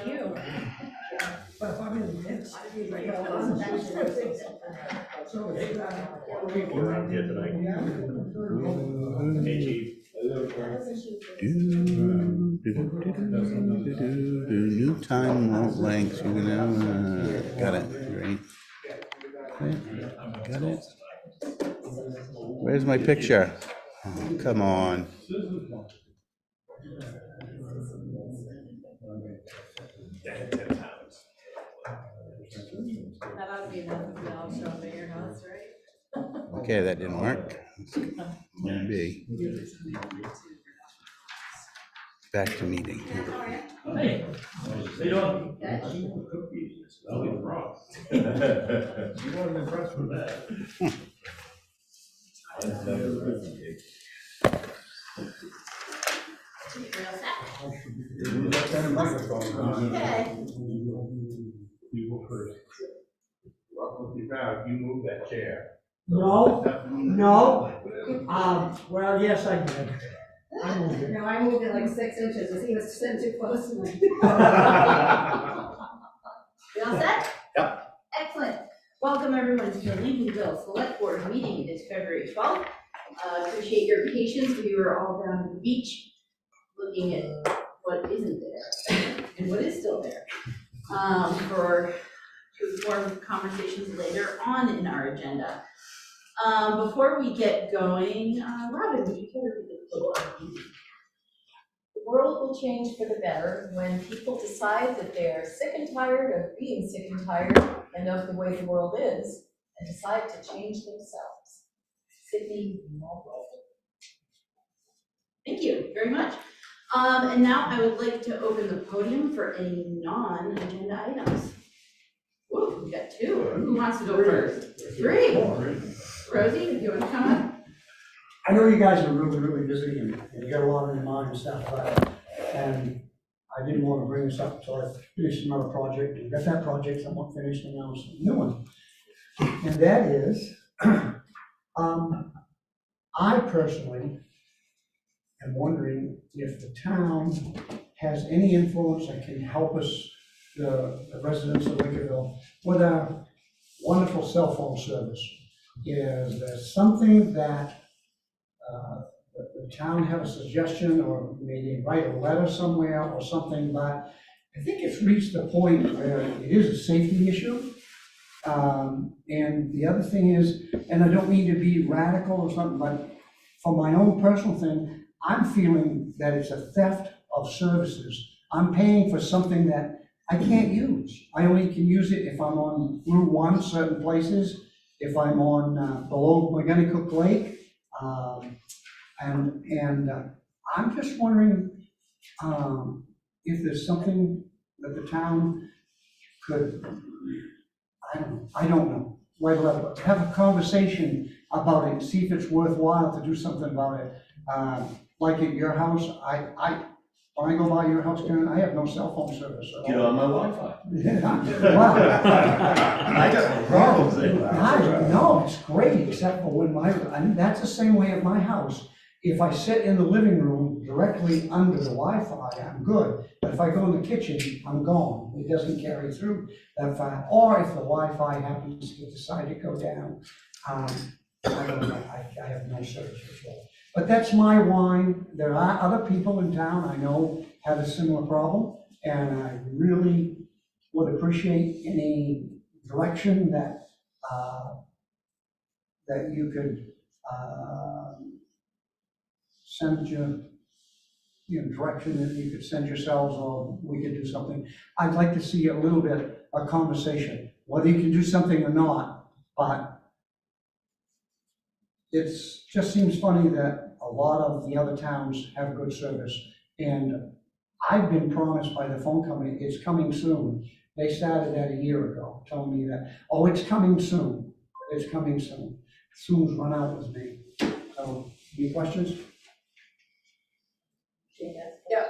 You. But 5 minutes. People around here tonight. Hey, chief. New time length. You're gonna got it. Great. Got it. Where's my picture? Oh, come on. That ought to be enough if they all show up at your house, right? Okay, that didn't work. Plan B. Back to meeting. Hey, how you doing? Oh, he's wrong. You wasn't impressed with that. Okay. You go first. Welcome to your crowd. You move that chair. No, well, yes, I did. I moved it. No, I moved it like 6 inches, because he was sitting too close to me. We all set? Yep. Excellent. Welcome everyone to the Leavingville Select Board meeting. It is February 12th. Appreciate your patience. We were all down at the beach looking at what isn't there and what is still there to inform conversations later on in our agenda. Before we get going, Robin, would you care to read the quote? The world will change for the better when people decide that they are sick and tired of being sick and tired and of the way the world is, and decide to change themselves. Sydney Mulville. Thank you very much. And now I would like to open the podium for any non-agenda items. Whoa, we got 2. Who wants to go first? 3. Rosie, if you want to come up. I know you guys are really busy and you got a lot on your mind and stuff, and I didn't want to bring this up until I finished another project. And got that project somewhat finished, and now it's a new one. And that is, I personally am wondering if the town has any influence that can help us, the residents of Lincolnville, with our wonderful cell phone service. Is there something that the town have a suggestion, or maybe write a letter somewhere or something, but I think it's reached the point where it is a safety issue. And the other thing is, and I don't mean to be radical or something, but for my own personal thing, I'm feeling that it's a theft of services. I'm paying for something that I can't use. I only can use it if I'm on Route 1, certain places, if I'm on below McGonagall Lake. And I'm just wondering if there's something that the town could, I don't know, write a letter, have a conversation about it, see if it's worthwhile to do something about it. Like at your house, when I go by your house, Karen, I have no cell phone service at all. Get on my Wi-Fi. Yeah, wow. I got no problems there. No, it's great, except for when that's the same way at my house. If I sit in the living room directly under the Wi-Fi, I'm good. But if I go in the kitchen, I'm gone. It doesn't carry through that far. Or if the Wi-Fi happens to decide to go down, I don't know, I have no service at all. But that's my whine. There are other people in town I know have a similar problem, and I really would appreciate any direction that that you could send direction that you could send yourselves, or we could do something. I'd like to see a little bit of conversation, whether you can do something or not, but it just seems funny that a lot of the other towns have good service, and I've been promised by the phone company, it's coming soon. They started that a year ago, telling me that, oh, it's coming soon, it's coming soon. Soon's run out with me. So, any questions? Yeah.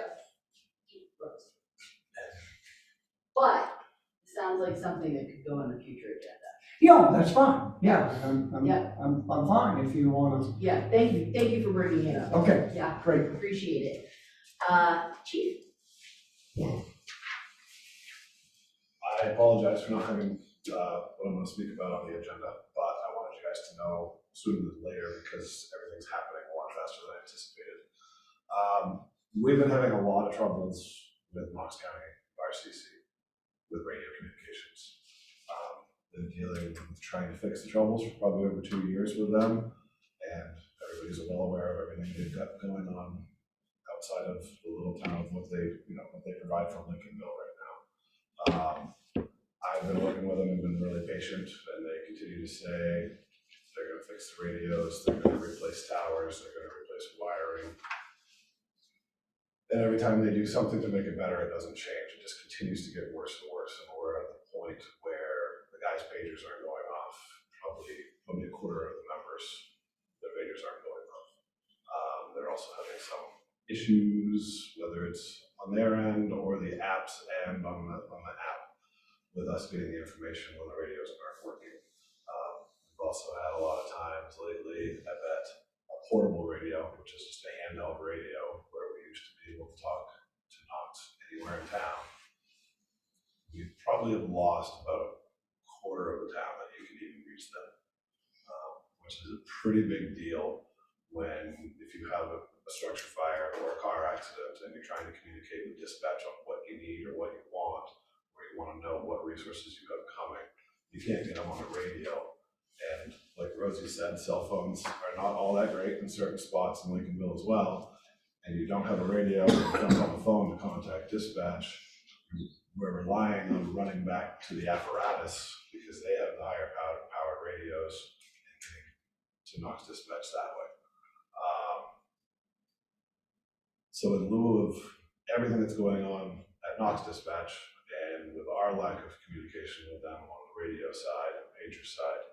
But it sounds like something that could go on the future agenda. Yeah, that's fine. Yeah, Yeah. I'm fine if you want to. Yeah, thank you for bringing it up. Okay, Yeah, great. appreciate it. Chief? I apologize for not having what I'm going to speak about on the agenda, but I wanted you guys to know sooner than later because everything's happening a lot faster than I anticipated. We've been having a lot of troubles with Knox County RCC with radio communications. Been dealing with trying to fix the troubles for probably over 2 years with them, and everybody's well aware of everything they've got going on outside of the little town of what they provide for Lincolnville right now. I've been working with them and been really patient, and they continue to say they're going to fix the radios, they're going to replace towers, they're going to replace wiring. And every time they do something to make it better, it doesn't change. It just continues to get worse and worse. And we're at the point where the guys' pagers aren't going off. Probably a quarter of the members, their pagers aren't going off. They're also having some issues, whether it's on their end or the app's end on the app, with us getting the information when the radios aren't working. We've also had a lot of times lately at a portable radio, which is just a handheld radio, where we used to be able to talk to Knox anywhere in town. We probably have lost about a quarter of the town that you can even reach them, which is a pretty big deal if you have a structure fire or a car accident and you're trying to communicate with dispatch on what you need or what you want, or you want to know what resources you have coming. You can't get them on the radio. And like Rosie said, cell phones are not all that great in certain spots in Lincolnville as well. And you don't have a radio, you don't have a phone to contact dispatch. We're relying on running back to the apparatus because they have the higher powered radios and getting to Knox dispatch that way. So in lieu of everything that's going on at Knox dispatch and with our lack of communication with them on the radio side and pager side,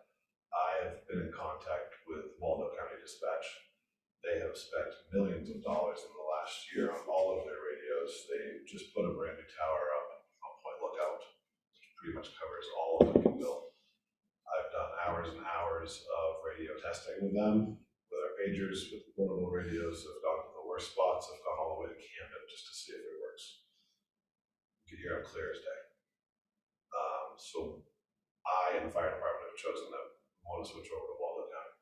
I have been in contact with Waldo County Dispatch. They have spent millions of dollars in the last year on all of their radios. They just put a brand new tower up on Point Lookout, which pretty much covers all of Lincolnville. I've done hours and hours of radio testing with them, with our pagers, with the portable radios. I've gone to the worst spots. I've gone all the way to Camden just to see if it works. You can hear it clear as day. So I and the fire department have chosen them. Want to switch over to Waldo County.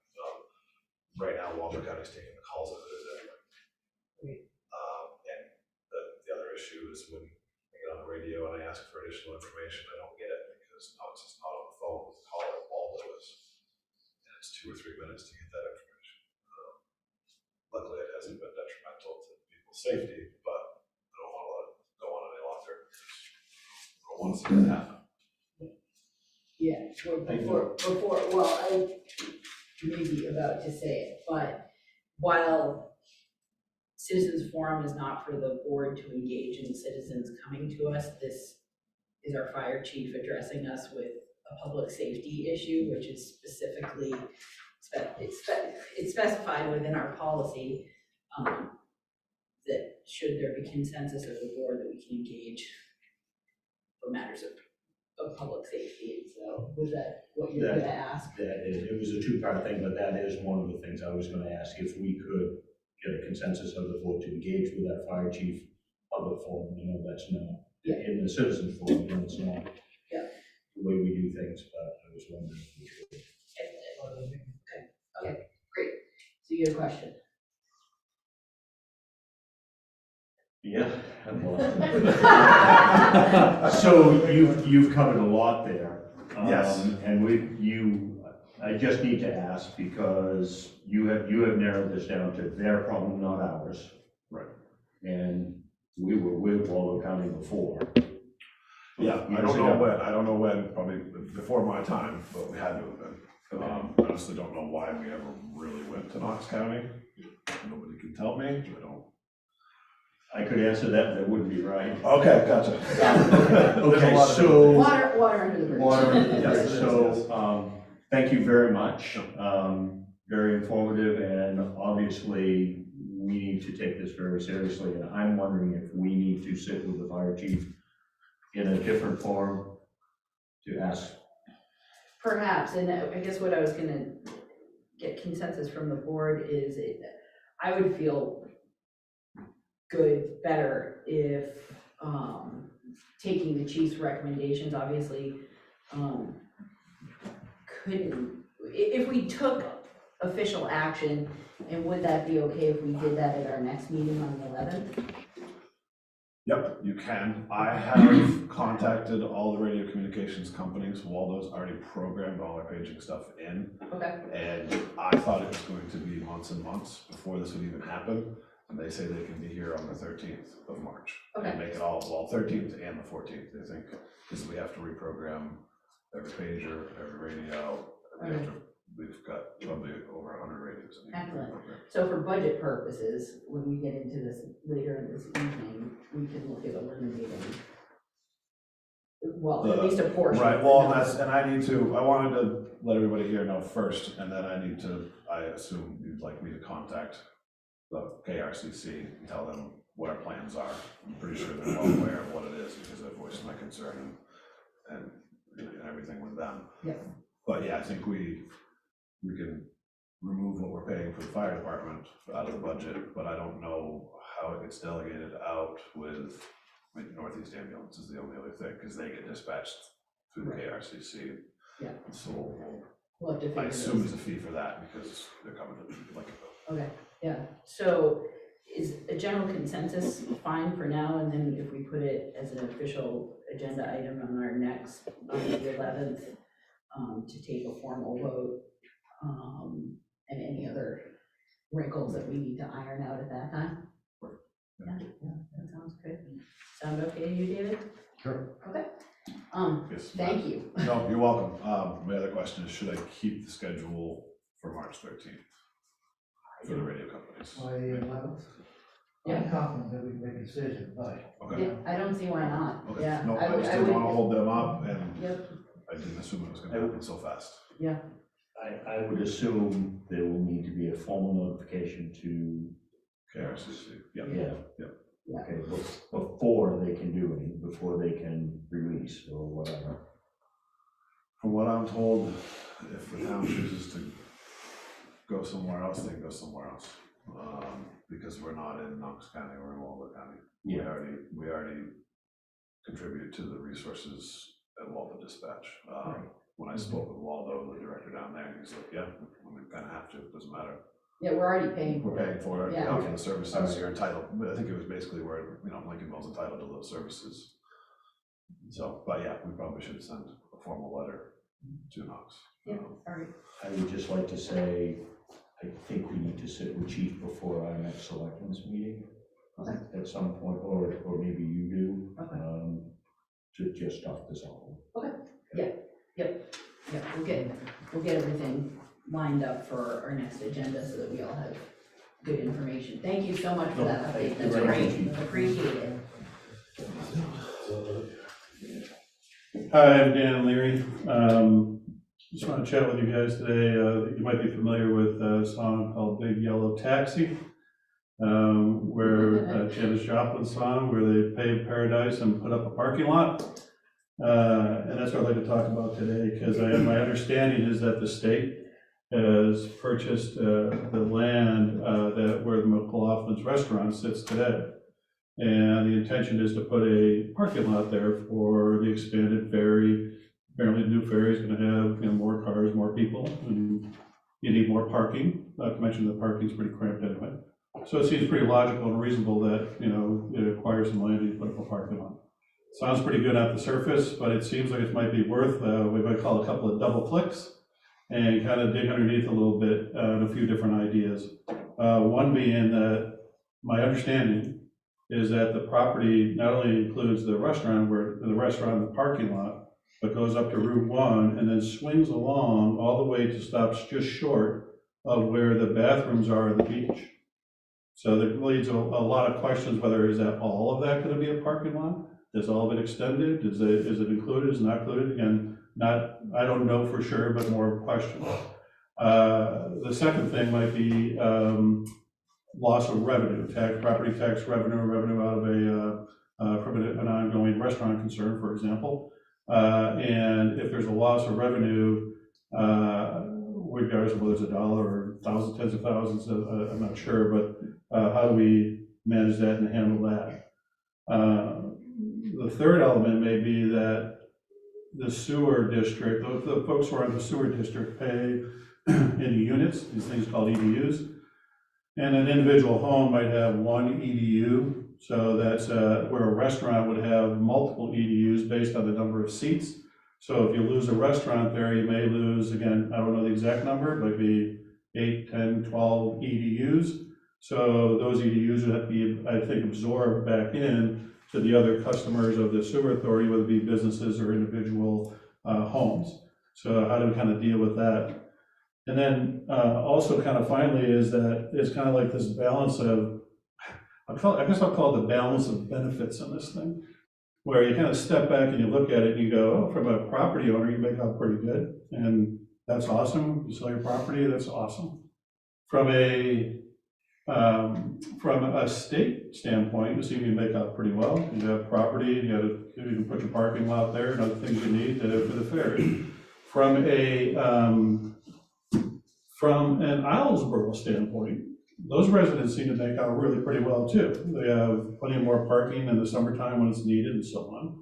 Right now, Waldo County is taking the calls as it is anyway. And the other issue is when I get on the radio and I ask for additional information, I don't get it because Knox is not on the phone with the caller. Waldo is, and it's 2 or 3 minutes to get that information. Luckily, it hasn't been detrimental to people's safety, but I don't want to let it go on any longer. I don't want to see that happen. Yeah, well, I may be about to say it, but while Citizens Forum is not for the board to engage in citizens coming to us, this is our fire chief addressing us with a public safety issue, which is specifically, it's specified within our policy that should there be consensus of the board that we can engage for matters of public safety. So was that what you were going to ask? It was a two-part thing, but that is one of the things I was going to ask, if we could get a consensus of the board to engage with that fire chief public forum. I know that's not in the citizens forum, and it's not the way we do things, but I was wondering if we could. Okay, great. So you have a question? Yeah. So you've covered a lot there. Yes. And I just need to ask because you have narrowed this down to their problem, not ours. Right. And we were with Waldo County before. Yeah, I don't know when, probably before my time, but we had to have been. I honestly don't know why we ever really went to Knox County. Nobody can tell me. I could answer that, but it wouldn't be right. Okay, gotcha. Okay, so. Water under the bridge. Water, Yes, so, thank you very much. Very informative, and obviously, we need to take this very seriously, and I'm wondering if we need to sit with the fire chief in a different forum to ask. Perhaps, and I guess what I was gonna get consensus from the board is I would feel better if taking the chief's recommendations, obviously, if we took official action, and would that be okay if we did that at our next meeting on the 11th? Yep, you can. I have contacted all the radio communications companies. Waldo's already programmed all our paging stuff in. Okay. And I thought it was going to be months and months before this would even happen. And they say they can be here on the 13th of March. Okay. And make it all, well, 13th and the 14th, they think, because we have to reprogram every pager, every radio. We've got probably over 100 radios. that need to be Excellent. reprogrammed. So for budget purposes, when we get into this later this evening, we can look at eliminating, well, at least a portion. Right, well, and I wanted to let everybody here know first, and then I assume you'd like me to contact the KRCC and tell them what our plans are. I'm pretty sure they're well aware of what it is, because I voiced my concern and everything with them. Yeah. But yeah, I think we can remove what we're paying for the fire department out of the budget, but I don't know how it gets delegated out with, Northeast Ambulance is the only other thing, because they get dispatched through the KRCC. Yeah. So We'll have to figure I this. assume it's a fee for that, because they're coming to Lincolnville. Okay, yeah, so is a general consensus fine for now, and then if we put it as an official agenda item on our next, on the 11th, to take a formal vote, and any other wrinkles that we need to iron out at that time? Yeah, that sounds good. Sound okay to you, David? Sure. Okay, Yes. thank you. No, you're welcome. My other question is, should I keep the schedule for March 13th for the radio companies? By the 11th? Yeah. I'm confident that we can make a decision, but Okay. Yeah, I don't see why not, Okay. yeah. No, I would- just didn't would- want to hold them up, and Yep, I didn't assume it was gonna happen so fast. yeah, I would assume there will need to be a formal notification to, KRCC, yeah. yeah. Yeah. Okay, before they can do anything, before they can release or whatever. From what I'm told, if the town chooses to go somewhere else, they can go somewhere else. Because we're not in Knox County, we're in Waldo County. We already contribute to the resources at Waldo Dispatch. When I spoke with Waldo, the director down there, he's like, yeah, we kind of have to, it doesn't matter. yeah, we're already paying for We're it. paying for it, Yeah. for the services, you're entitled, I think it was basically where, Lincolnville's entitled to those services. So, but yeah, we probably should send a formal letter to Knox. Yeah, all right. I would just like to say, I think we need to sit with Chief before our next selectmen's meeting. Okay. At some point, or maybe you do. Okay. To just talk this all. Yep, we'll get everything lined up for our next agenda so that we all have good information. Thank you so much for that update, Thank you that's very much, great, Chief. appreciate it. Hi, I'm Dan Leary. Just want to chat with you guys today. You might be familiar with a song called Big Yellow Taxi, where Janis Joplin's song, where they paved paradise and put up a parking lot. And that's what I'd like to talk about today, because my understanding is that the state has purchased the land where the McLaughlin's restaurant sits today. And the intention is to put a parking lot there for the expanded ferry. Apparently the new ferry is gonna have, more cars, more people, and you need more parking. Not to mention the parking's pretty cramped anyway. So it seems pretty logical and reasonable that, you acquire some land and you put up a parking lot. Sounds pretty good at the surface, but it seems like it might be worth, we might call a couple of double clicks and kind of dig underneath a little bit on a few different ideas. One being that my understanding is that the property not only includes the restaurant, and the parking lot, but goes up to Route 1 and then swings along all the way to stops just short of where the bathrooms are at the beach. So that leads a lot of questions, whether is that all of that gonna be a parking lot? Is all of it extended? Is it included, is it not included? Again, I don't know for sure, but more questions. The second thing might be loss of revenue, property tax revenue out of from an ongoing restaurant concern, for example. And if there's a loss of revenue, regardless of whether it's $1 or thousands, tens of thousands, I'm not sure, but how do we manage that and handle that? the third element may be that the sewer district, the folks who are in the sewer district pay in units, these things called EDUs. And an individual home might have one EDU, so that's where a restaurant would have multiple EDUs based on the number of seats. So if you lose a restaurant there, you may lose, again, I don't know the exact number, but maybe 8, 10, 12 EDUs. So those EDUs would have to be, I think, absorbed back in to the other customers of the sewer authority, whether it be businesses or individual homes. So how do we kind of deal with that? And then also kind of finally is that it's kind of like this balance of, I guess I'll call it the balance of benefits in this thing, where you kind of step back and you look at it and you go, oh, from a property owner, you make out pretty good, and that's awesome. You sell your property, that's awesome. From a state standpoint, you seem to make out pretty well. You have property, you can put your parking lot there and other things you need for the ferry. From an Islesboro standpoint, those residents seem to make out really pretty well too. They have plenty more parking in the summertime when it's needed and so on.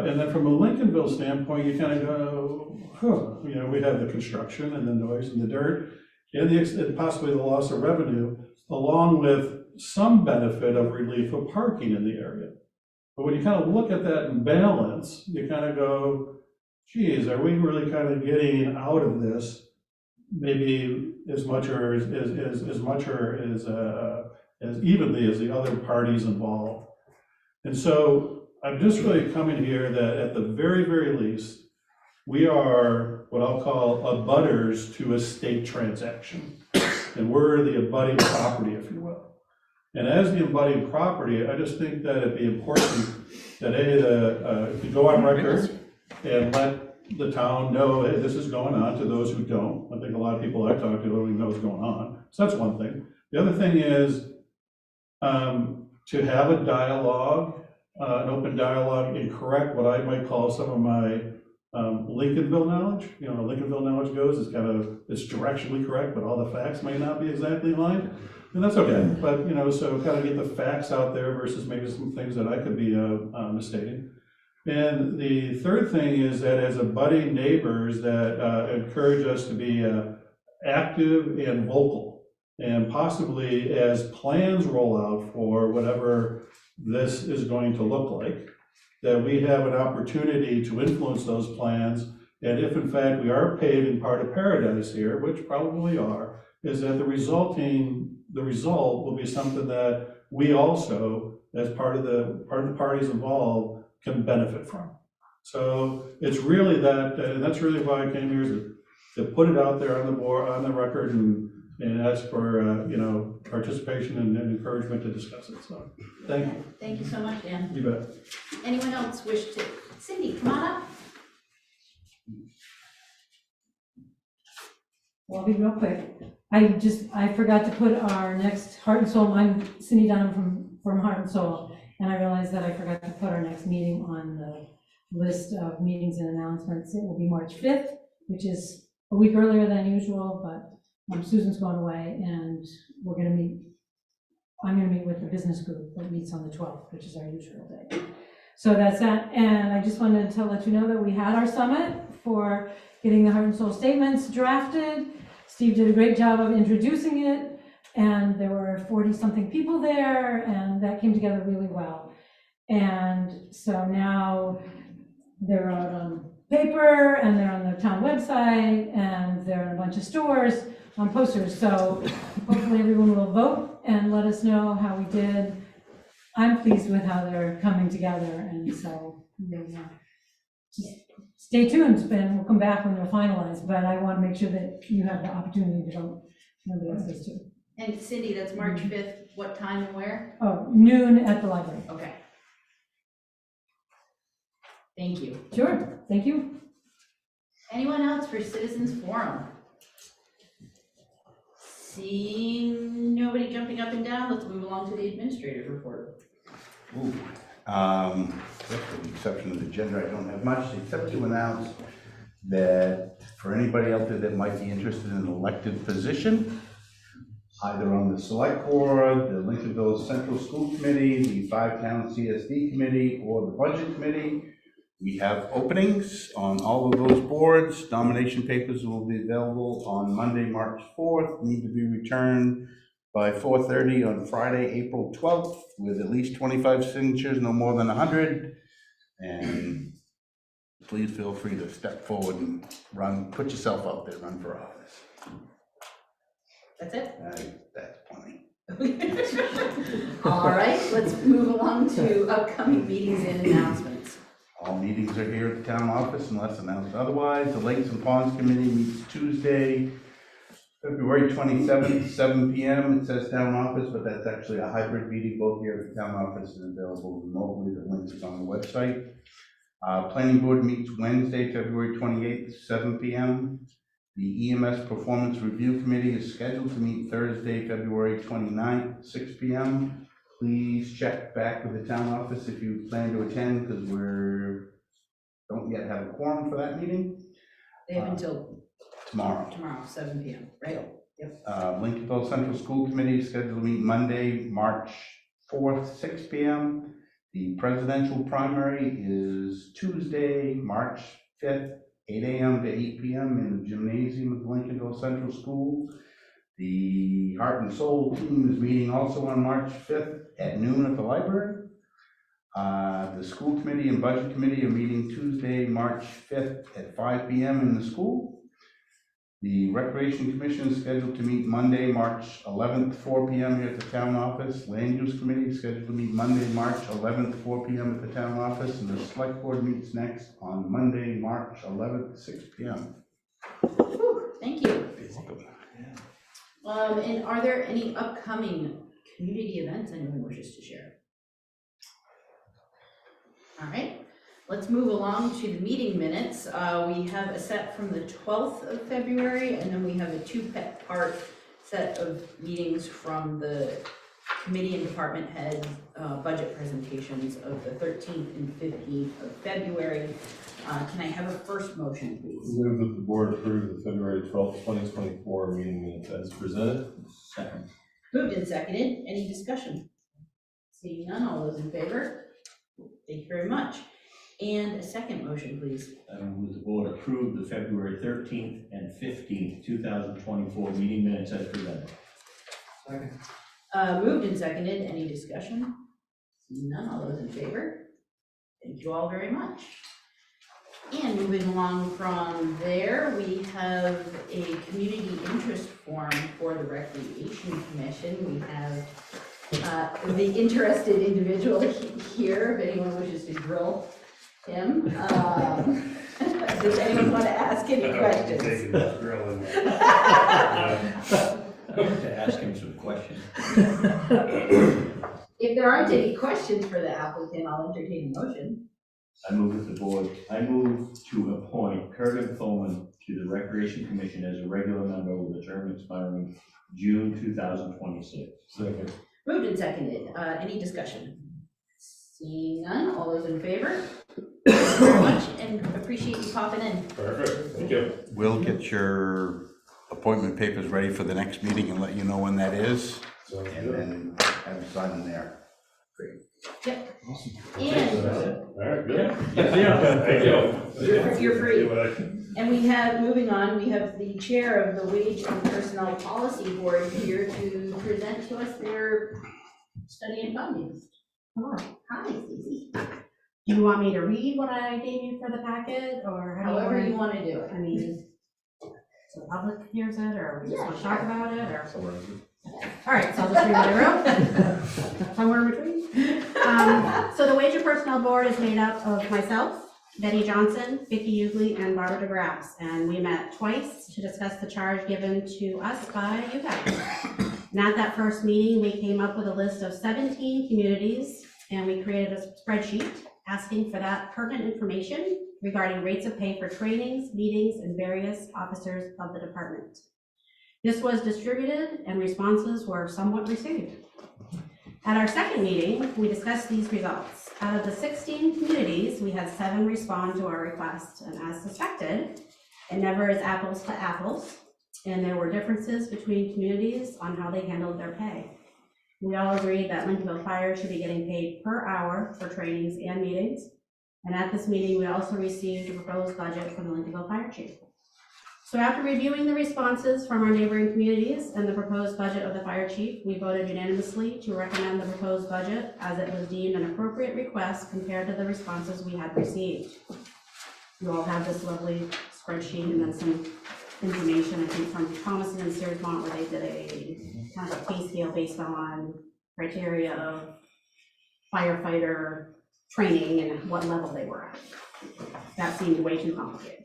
And then from a Lincolnville standpoint, you kind of go, huh, we have the construction and the noise and the dirt and possibly the loss of revenue, along with some benefit of relief of parking in the area. But when you kind of look at that in balance, you kind of go, geez, are we really kind of getting out of this maybe as much or as evenly as the other parties involved? And so I'm just really coming here that at the very, very least, we are what I'll call abutters to a state transaction. And we're the abutting property, if you will. And as the abutting property, I just think that it'd be important that if you go on record and let the town know, hey, this is going on, to those who don't. I think a lot of people I talk to don't even know what's going on. So that's one thing. The other thing is to have a dialogue, an open dialogue, and correct what I might call some of my Lincolnville knowledge. Lincolnville knowledge goes is kind of, it's directionally correct, but all the facts may not be exactly aligned. And that's okay. But, so kind of get the facts out there versus maybe some things that I could be misstating. And the third thing is that as abutting neighbors that encourage us to be active and vocal, and possibly as plans roll out for whatever this is going to look like, that we have an opportunity to influence those plans. And if in fact we are paving part of paradise here, which probably we are, is that the result will be something that we also, as part of the parties involved, can benefit from. So it's really that, and that's really why I came here, is to put it out there on the board, on the record, and ask for participation and encouragement to discuss it. So thank you. Thank you so much, Dan. You bet. Anyone else wish to? Cindy, come on up. Well, I'll be real quick. I forgot to put our next Heart and Soul, I'm Cindy Dunham from Heart and Soul, and I realized that I forgot to put our next meeting on the list of meetings and announcements. It will be March 5th, which is a week earlier than usual, but Susan's going away, and I'm gonna meet with the business group that meets on the 12th, which is our usual day. So that's that, and I just wanted to let you know that we had our summit for getting the Heart and Soul statements drafted. Steve did a great job of introducing it, and there were 40-something people there, and that came together really well. And so now they're out on paper, and they're on the town website, and they're in a bunch of stores on posters. So hopefully everyone will vote and let us know how we did. I'm pleased with how they're coming together, and so just stay tuned, and we'll come back when they're finalized, but I want to make sure that you have the opportunity to vote. Nobody else does too. And Cindy, that's March 5th, what time and where? Oh, noon at the library. Okay. Thank you. Sure, thank you. Anyone else for Citizens Forum? Seeing nobody jumping up and down, let's move along to the administrator's report. With the exception of the agenda, I don't have much, except to announce that for anybody out there that might be interested in an elected position, either on the select board, the Lincolnville Central School Committee, the five-town CSD committee, or the budget committee. We have openings on all of those boards. Nomination papers will be available on Monday, March 4th, need to be returned by 4:30 on Friday, April 12th, with at least 25 signatures, no more than 100. And please feel free to step forward and run, put yourself out there, run for office. That's it? That's plenty. All right, let's move along to upcoming meetings and announcements. All meetings are here at the town office unless announced otherwise. The Lakes and Ponds Committee meets Tuesday, February 27th, 7 p.m. It says town office, but that's actually a hybrid meeting, both here at the town office and available remotely. The link is on the website. Planning Board meets Wednesday, February 28th, 7 p.m. The EMS Performance Review Committee is scheduled to meet Thursday, February 29th, 6 p.m. Please check back with the town office if you plan to attend, because don't yet have a quorum for that meeting. They have until Tomorrow. 7 p.m., right? Lincolnville Central School Committee is scheduled to meet Monday, March 4th, 6 p.m. The presidential primary is Tuesday, March 5th, 8 a.m. to 8 p.m. in the gymnasium of Lincolnville Central School. The Heart and Soul team is meeting also on March 5th at noon at the library. The school committee and budget committee are meeting Tuesday, March 5th at 5 p.m. in the school. The Recreation Commission is scheduled to meet Monday, March 11th, 4 p.m. here at the town office. Land Use Committee is scheduled to meet Monday, March 11th, 4 p.m. at the town office. And the Select Board meets next on Monday, March 11th, 6 p.m. Whew, thank you. And are there any upcoming community events anyone wishes to share? All right, let's move along to the meeting minutes. We have a set from the 12th of February, and then we have a two-part set of meetings from the committee and department head budget presentations of the 13th and 15th of February. Can I have a first motion, please? Move that the board approve the February 12th, 2024 meeting minutes as presented. Second. Moved and seconded. Any discussion? Seeing none, all those in favor? Thank you very much. And a second motion, please. I move the board approve the February 13th and 15th, 2024 meeting minutes as presented. Second. Moved and seconded. Any discussion? Seeing none, all those in favor? Thank you all very much. And moving along from there, we have a community interest forum for the Recreation Commission. We have the interested individual here, if anyone wishes to grill him. Does anyone want to ask any questions? To ask him some questions. If there aren't any questions for the applicant, I'll entertain a motion. I move to appoint Kurgan Thoman to the Recreation Commission as a regular member with a term expiring June 2026. Second. Moved and seconded. Any discussion? Seeing none, all those in favor? Thank you very much, and appreciate you popping in. Perfect, thank you. We'll get your appointment papers ready for the next meeting and let you know when that is, and then have you sign them there. Yep. Awesome. And All right, good. Yeah. Thank you. you're free. And we have, moving on, we have the chair of the Wage and Personnel Policy Board here to present to us their study and findings. Hello. Hi, Stacey. Do you want me to read what I gave you for the packet, or how do However you you want? want to do it. I mean, so the public hears it, or we just Yeah, want to talk sure. about it, or? Somewhere. All right, so I'll just read what I wrote, somewhere in between. So the Wage and Personnel Board is made up of myself, Betty Johnson, Vicki Ugley, and Barbara DeGrasse, and we met twice to discuss the charge given to us by you guys. And at that first meeting, we came up with a list of 17 communities, and we created a spreadsheet asking for that pertinent information regarding rates of pay for trainings, meetings, and various officers of the department. This was distributed and responses were somewhat received. At our second meeting, we discussed these results. Out of the 16 communities, we had 7 respond to our request, and as suspected, it never is apples to apples. And there were differences between communities on how they handled their pay. We all agreed that Lincolnville Fire should be getting paid per hour for trainings and meetings. And at this meeting, we also received a proposed budget from the Lincolnville Fire Chief. So after reviewing the responses from our neighboring communities and the proposed budget of the fire chief, we voted unanimously to recommend the proposed budget as it was deemed an appropriate request compared to the responses we had received. You all have this lovely spreadsheet and then some information, I think, from Thomason and Searsmont, where they did a kind of a pay scale based on criteria of firefighter training and what level they were at. That seemed way too complicated.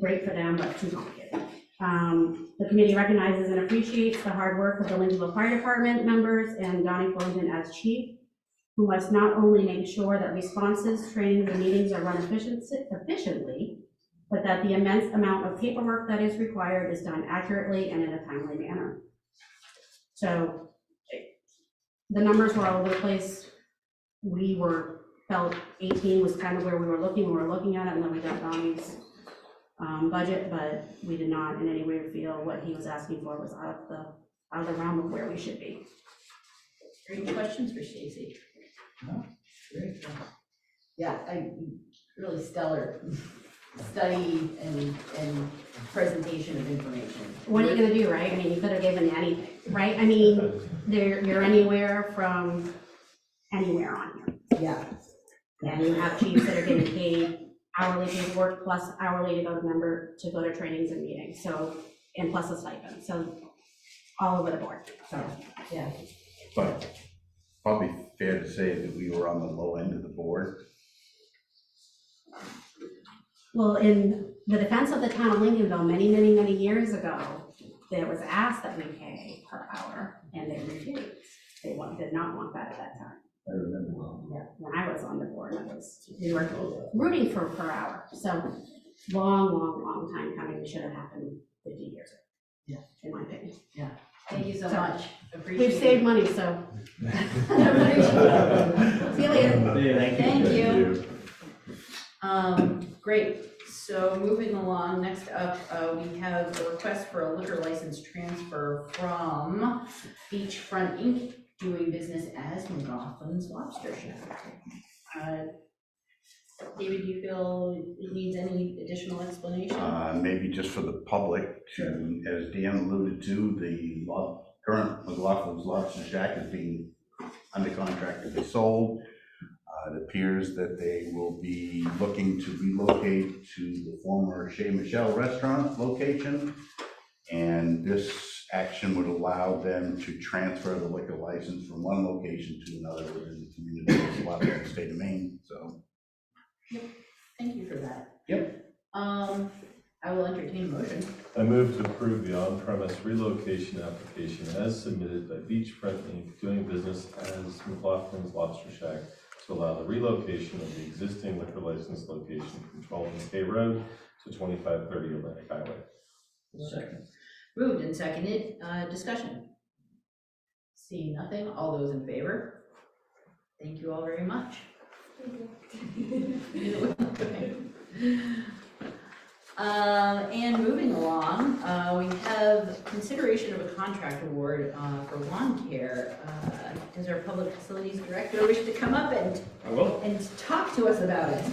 Great for them, but too complicated. The committee recognizes and appreciates the hard work of the Lincolnville Fire Department members and Donnie Fullington as chief, who must not only make sure that responses, trainings, and meetings are run efficiently, but that the immense amount of paperwork that is required is done accurately and in a timely manner. So the numbers were all over the place. We felt 18 was kind of where we were looking at it, and then we got Donnie's budget, but we did not in any way feel what he was asking for was out of the realm of where we should be. Any questions for Stacy? No, great. Yeah, really stellar study and presentation of information. What are you gonna do, right? I mean, you could have given anything, right? I mean, you're anywhere from anywhere on here. Yeah. And you have chiefs that are getting paid hourly paperwork plus hourly to go to trainings and meetings, so, and plus a stipend, so all over the board, so, yeah. But probably fair to say that we were on the low end of the board. Well, in the defense of the town of Lincolnville, many, many, many years ago, there was asked that we pay per hour, and they refused. They did not want that at that time. I remember well. Yeah, when I was on the board, we were rooting for per hour, so long time coming. It should have happened 50 years ago. Yeah. In my opinion. Thank you so So, much. Appreciate We've saved it. money, so. See you later. Thank you. Great. So moving along, next up, we have a request for a liquor license transfer from Beachfront Inc., doing business as McLaughlin's Lobster Shack. David, do you feel it needs any additional explanation? Maybe just for the public to, as Dan alluded to, the current McLaughlin's Lobster Shack is being under contract to be sold. It appears that they will be looking to relocate to the former Chez Michel restaurant location. And this action would allow them to transfer the liquor license from one location to another within the community of the state of Maine, so. Thank you for that. Yep. I will entertain a motion. I move to approve the on-premise relocation application as submitted by Beachfront Inc., doing business as McLaughlin's Lobster Shack, to allow the relocation of the existing liquor license location from 12 McKay Road to 2530 Atlantic Highway. Second. Moved and seconded, discussion. Seeing nothing, all those in favor? Thank you all very much. And moving along, we have consideration of a contract award for lawn care. Does our public facilities director wish to come up and talk to us about it?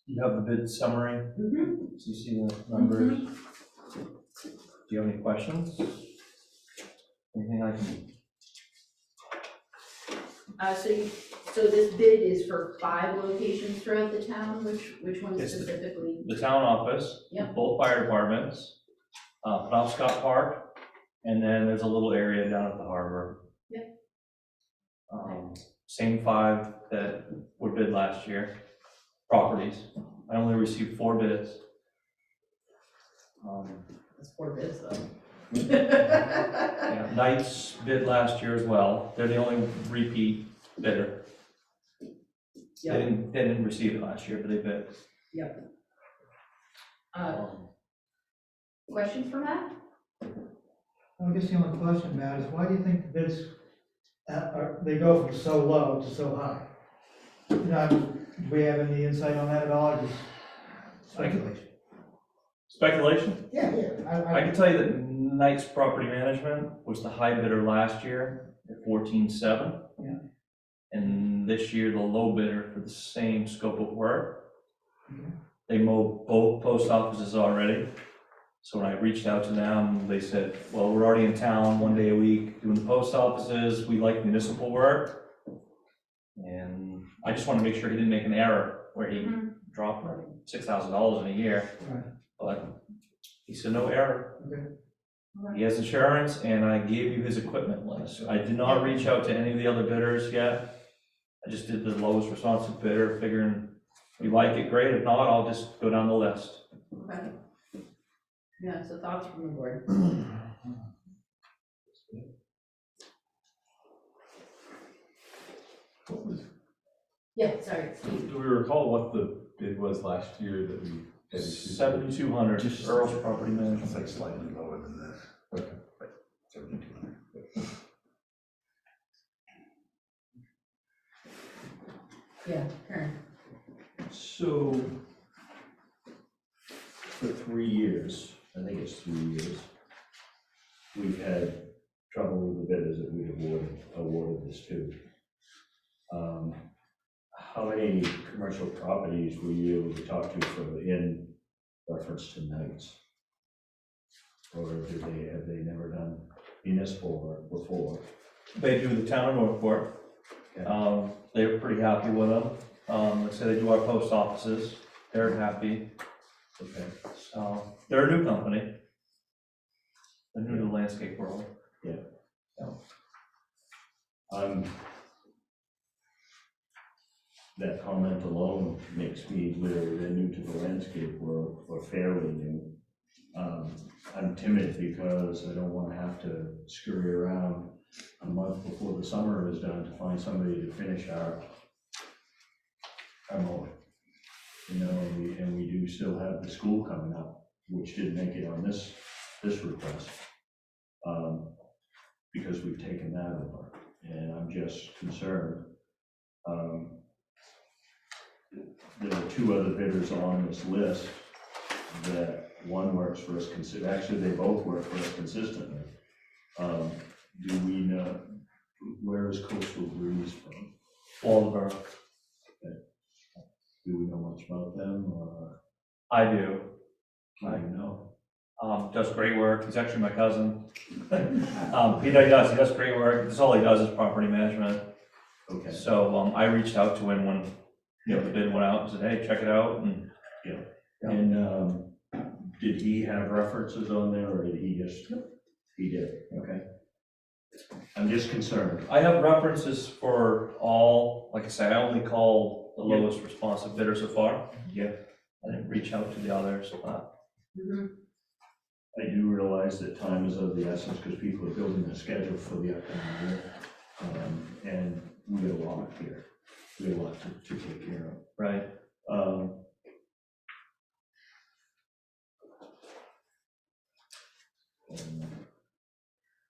You have the bid summary, Mm-hmm. so you see the numbers. Do you have any questions? Anything I can? So this bid is for 5 locations throughout the town, which ones It's the- specifically? The town office, Yep. both fire departments, Penobscot Park, and then there's a little area down at the harbor. Yep. Same 5 that were bid last year, properties. I only received 4 bids. That's 4 bids though. Yeah, Knights bid last year as well. They're the only repeat bidder. Yeah. They didn't receive it last year, but they bid. Questions for Matt? I guess the only question, Matt, is why do you think the bids, they go from so low to so high? Now, do we have any insight on that at all, or just speculation? Speculation? Yeah, I can tell you that Knight's Property Management was the high bidder last year at 14.7. Yeah. And this year, the low bidder for the same scope of work. Okay. They mowed both post offices already. So when I reached out to them, they said, well, we're already in town 1 day a week doing the post offices. We like municipal work. And I just want to make sure he didn't make an error where he dropped $6,000 in a year. Right. But he said, no error. Okay. He has insurance, and I gave you his equipment list. I did not reach out to any of the other bidders yet. I just did the lowest responsive bidder, figuring if you like it, great. If not, I'll just go down the list. Okay. Yeah, so thoughts from the board? What was, Yeah, sorry, Steve. do we recall what the bid was last year that we had issued? 7,200, Earl's Property Management. It's like slightly lower than this. Okay. 7,200. Yeah, Karen. So, for 3 years, I think it's 3 years, we've had trouble with the bidders that we awarded this to. How many commercial properties were you able to talk to in reference to Knights? Or have they never done municipal work before? They do the town of Northport. Okay. They were pretty happy with them. They say they do our post offices. They're happy. Okay. So they're a new company. They're new to the landscape world. That comment alone makes me leery. They're new to the landscape world, or fairly new. I'm timid because I don't want to have to scurry around a month before the summer is done to find somebody to finish our mowing. You know, and we do still have the school coming up, which didn't make it on this request. Because we've taken that over, and I'm just concerned. There are 2 other bidders on this list that one works for us, actually, they both work for us consistently. Do we know, where is Coastal Breeze from? Waldeboro. Do we know much about them, or I do. do you know? Does great work. He's actually my cousin. He does great work. That's all he does is property management. Okay. So I reached out to him when the bid went out and said, hey, check it out. And And did he have references on there, or did he just? He did, okay. I'm just concerned. I have references for all, like I say, I only called the lowest responsive bidder so far. Yeah. I didn't reach out to the others, but I do realize that time is of the essence, because people are building their schedule for the upcoming year. And we got a lot here. We have a lot to take care of. right.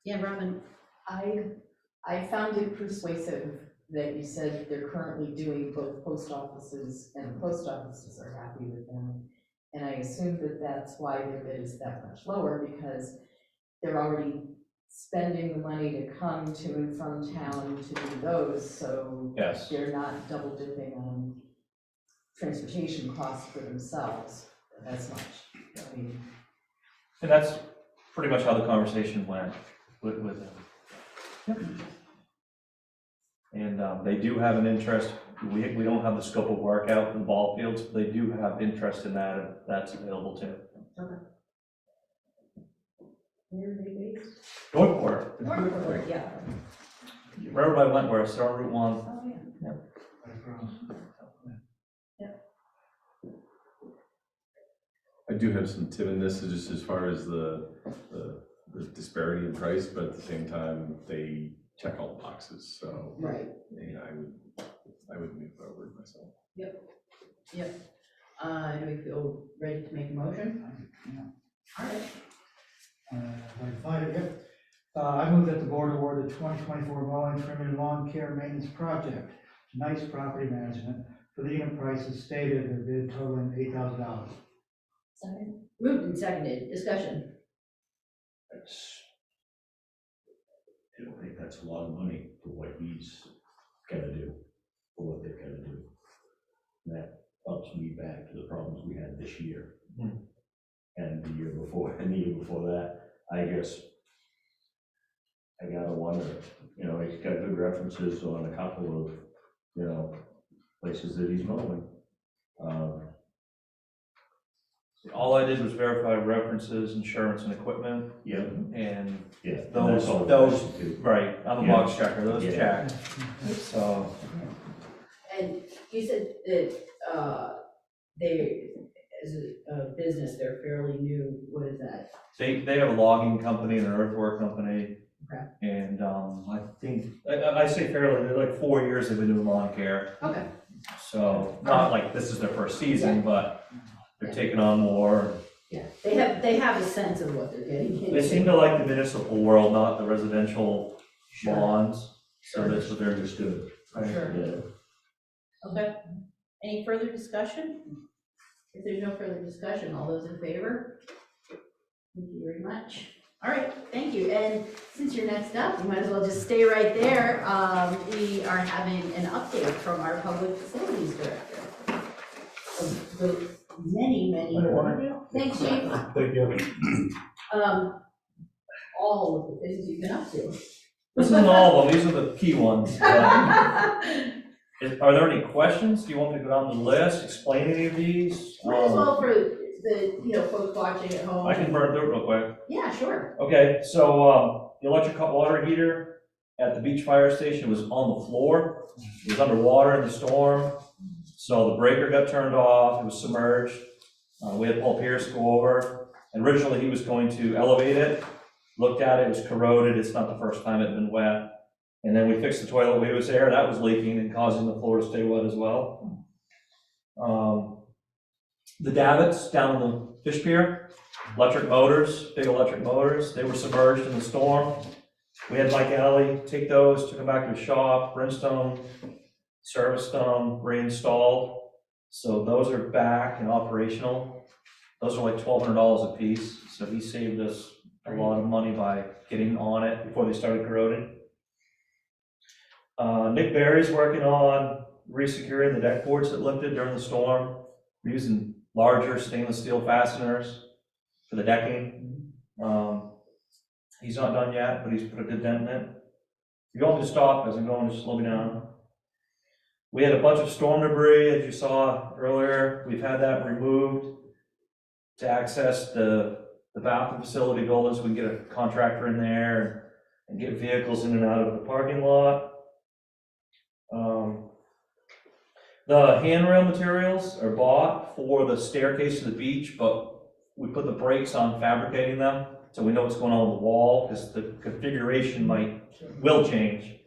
Yeah, Robin. I found it persuasive that you said they're currently doing both post offices, and the post offices are happy with them. And I assume that that's why their bid is that much lower, because they're already spending the money to come to and from town to do those, so Yes. they're not double dipping on transportation costs for themselves as much. I mean, And that's pretty much how the conversation went with them. And they do have an interest. We don't have the scope of work out in the ball fields, but they do have interest in that, if that's available too. where are they based? Northport, Northport, yeah. right over by Wentworth, they're on Route 1. Oh, yeah. I do have some tip in this, just as far as the disparity in price, but at the same time, they check all the boxes, so. Right. Yeah, I would move forward myself. Yep. Do we feel ready to make a motion? All right. If I can find it, yep. I move that the board award the 2024 mowing, trim, and lawn care maintenance project Nice Property Management for the unit prices stated in the bid totaling $8,000. Second. Moved and seconded, discussion. I don't think that's a lot of money for what he's gotta do, for what they've gotta do. And that helps me back to the problems we had this year. And the year before, and the year before that, I guess. I gotta wonder, you know, he's got good references on a couple of, you know, places that he's mowing. All I did was verify references, insurance and equipment, Yeah, and yeah. and those, that's all those, we do. right, I'm a Yeah. box checker, those Yeah. checked. So, And you said that, they, as a business, they're fairly new, what is that? they have a logging company and an earthwork company. Okay. And, I think, I say fairly, they're like 4 years they've been doing lawn care. Okay. So, not like this is their first season, but they're taking on more. Yeah, they have a sense of what they're getting into. They seem to like the municipal world, not the residential Sure. lawns, so that's what they're Understood. Sure. Yeah. Okay, any further discussion? If there's no further discussion, all those in favor? Thank you very much. All right, thank you, and since you're next up, you might as well just stay right there. We are having an update from our public facilities director. Of the many, thanks, Chief. Thank you. All of the things you've been up to. This isn't all of them, these are the key ones. Are there any questions? Do you want me to go down the list, explain any of these? Might as well for the, folks watching at home. I can burn through it real quick. Yeah, sure. Okay, so, the electric hot water heater at the beach fire station was on the floor. It was underwater in the storm, so the breaker got turned off, it was submerged. We had Paul Pierce go over, and originally he was going to elevate it, looked at it, it was corroded, it's not the first time it had been wet. And then we fixed the toilet when it was there, that was leaking and causing the floor to stay wet as well. The davits down in the fish pier, electric motors, big electric motors, they were submerged in the storm. We had Mike Alley take those, took them back to the shop, Brimstone, serviced them, reinstalled. So those are back and operational. Those are like $1,200 a piece, so he saved us a lot of money by getting on it before they started corroding. Nick Barry's working on resecuring the deck boards that lifted during the storm. We're using larger stainless steel fasteners for the decking. He's not done yet, but he's put a good dent in it. If you want me to stop as I'm going, just slow me down. We had a bunch of storm debris, as you saw earlier. We've had that removed to access the bathroom facility buildings. We can get a contractor in there and get vehicles in and out of the parking lot. The handrail materials are bought for the staircase to the beach, but we put the brakes on fabricating them, so we know what's going on with the wall, because the configuration will change.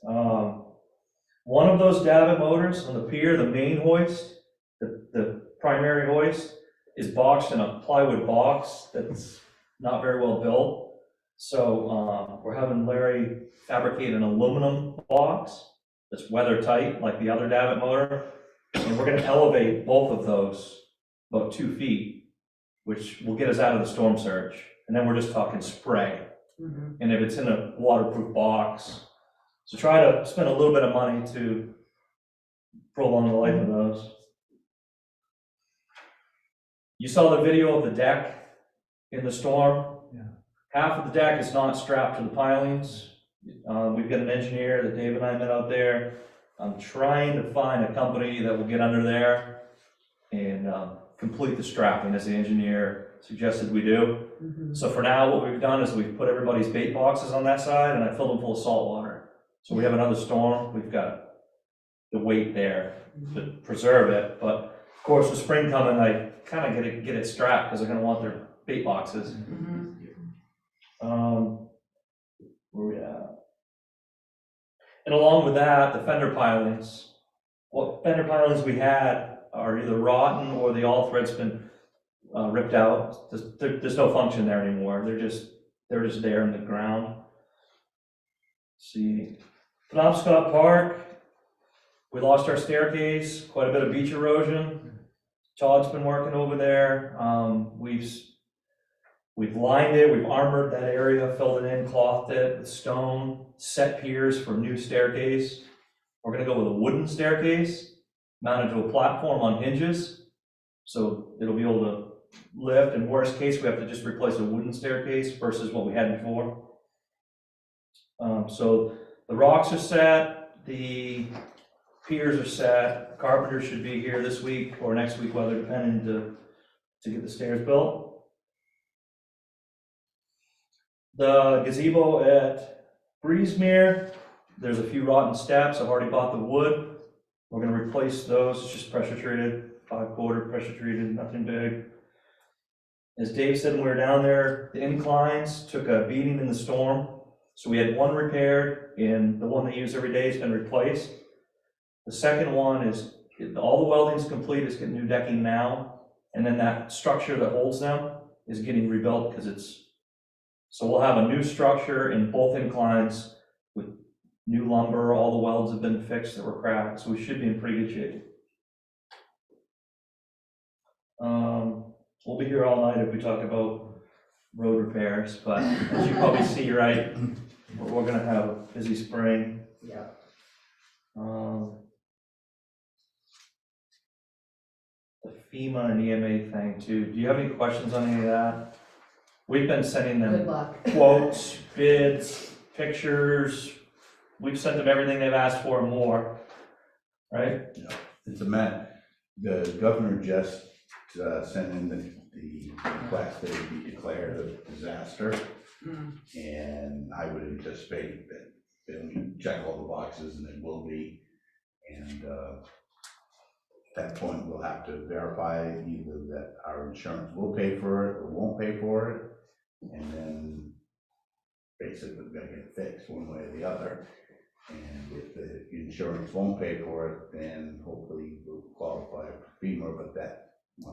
One of those davit motors on the pier, the main hoist, the primary hoist, is boxed in a plywood box that's not very well built. So we're having Larry fabricate an aluminum box that's weather tight, like the other davit motor. And we're gonna elevate both of those about 2 feet, which will get us out of the storm surge. And then we're just talking spray. And if it's in a waterproof box, so try to spend a little bit of money to prolong the life of those. You saw the video of the deck in the storm. Yeah. Half of the deck is not strapped to the pilings. We've got an engineer that Dave and I met out there. I'm trying to find a company that will get under there and complete the strapping as the engineer suggested we do. So for now, what we've done is we've put everybody's bait boxes on that side and I filled them full of salt water. So we have another storm, we've got the weight there to preserve it. But of course, with spring coming, I kind of get it strapped because they're gonna want their bait boxes. Where we at? And along with that, the fender pilings. What fender pilings we had are either rotten or the all thread's been ripped out. There's no function there anymore. They're just there in the ground. Let's see, Penobscot Park, We lost our staircase, quite a bit of beach erosion. Todd's been working over there. We've lined it, we've armored that area, filled it in, clothed it with stone, set piers for new staircase. We're gonna go with a wooden staircase mounted to a platform on hinges. So it'll be able to lift, in worst case, we have to just replace a wooden staircase versus what we had before. So the rocks are set, the piers are set, carpenters should be here this week or next week, weather depending, to get the stairs built. The gazebo at Breezemere, there's a few rotten steps, I've already bought the wood. We're gonna replace those, it's just pressure treated, 5-quarter pressure treated, nothing big. As Dave said when we were down there, the inclines took a beating in the storm. So we had one repaired, and the one they use every day has been replaced. The second one is, all the welding's complete, it's getting new decking now. And then that structure that holds them is getting rebuilt because it's, so we'll have a new structure in both inclines with new lumber, all the welds have been fixed that were cracked, so we should be in pretty good shape. We'll be here all night if we talk about road repairs, but as you probably see, right, we're gonna have a busy spring. Yeah. The FEMA and EMA thing too, do you have any questions on any of that? We've been sending Good them luck. quotes, bids, pictures, we've sent them everything they've asked for and more, right? It's the governor just sent in the request that it be declared a disaster. And I would anticipate that they'll check all the boxes and it will be. And at that point, we'll have to verify either that our insurance will pay for it or won't pay for it. And then basically we're gonna get it fixed one way or the other. And if the insurance won't pay for it, then hopefully we'll qualify for FEMA, but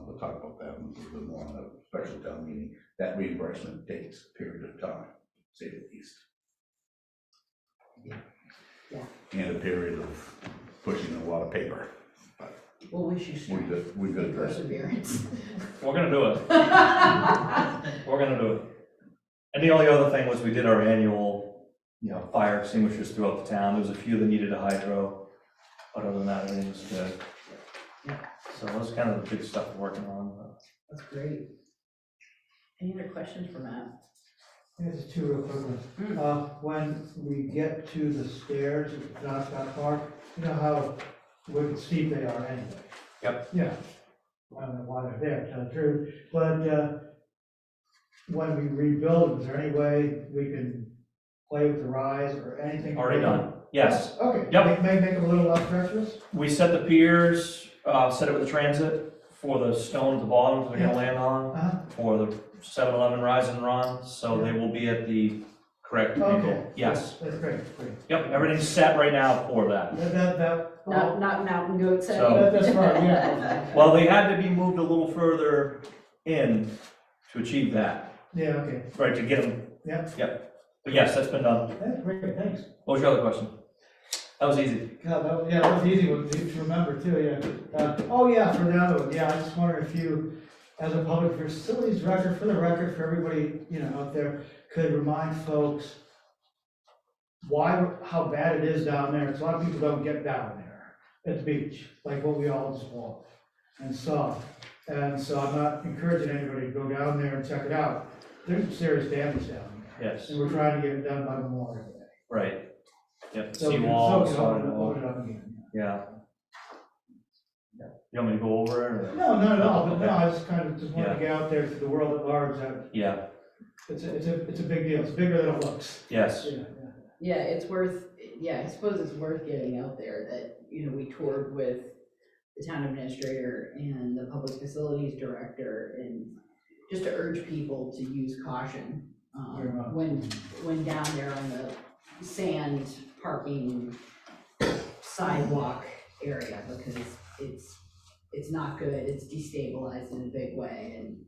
we'll talk about that a little bit more on a special town meeting. That reimbursement takes a period of time, say the least. Yeah. And a period of pushing a lot of paper. Well, we should strength We good address it. perseverance. We're gonna do it. We're gonna do it. And the only other thing was we did our annual, fire extinguishers throughout the town. There was a few that needed a hydro, but other than that, everything was good. Yeah. So that's kind of the big stuff we're working on. That's great. Any other questions for Matt? Here's two real quick ones. When we get to the stairs at John Scott Park, you know how wicked steep they are anyway? Yep. Yeah. I don't know why they're there, to tell the truth, but when we rebuild them, is there any way we can play with the rise or anything? Already done. Yes. Okay. Yep. Make them a little less treacherous? We set the piers, set it with the transit for the stone at the bottom they're gonna land on, for the 7-Eleven Rise and Run, so they will be at the correct Okay. angle. Yes. That's great, great. Yep, everything's set right now for that. Not mountain goat setting. So- That's right, yeah. Well, they had to be moved a little further in to achieve that, Yeah, okay. right, to get them. Yep. But yes, that's been done. That's great, thanks. What was your other question? That was easy. God, that was an easy one to remember too, yeah. Oh, yeah, for the other one, yeah, I just wonder if you, as a public facilities director, for the record, for everybody, out there, could remind folks how bad it is down there, because a lot of people don't get down there at the beach, like what we all just walked and saw. And so I'm not encouraging anybody to go down there and check it out. There's some serious damage down there. Yes. And we're trying to get it done by Memorial Day. Right. Yep, So we can seawall, open sidewall. it up again. Yeah. You want me to go over it? or- No, not at all, but no, Okay. I just kind of wanted to get out there to the world at large, that Yeah, it's a big deal, it's bigger than it looks. yes, Yeah, it's worth, I suppose it's worth getting out there that, we toured with the town administrator and the public facilities director, and just to urge people to use caution when down there on the sand parking sidewalk area, because it's not good, it's destabilized in a big way, and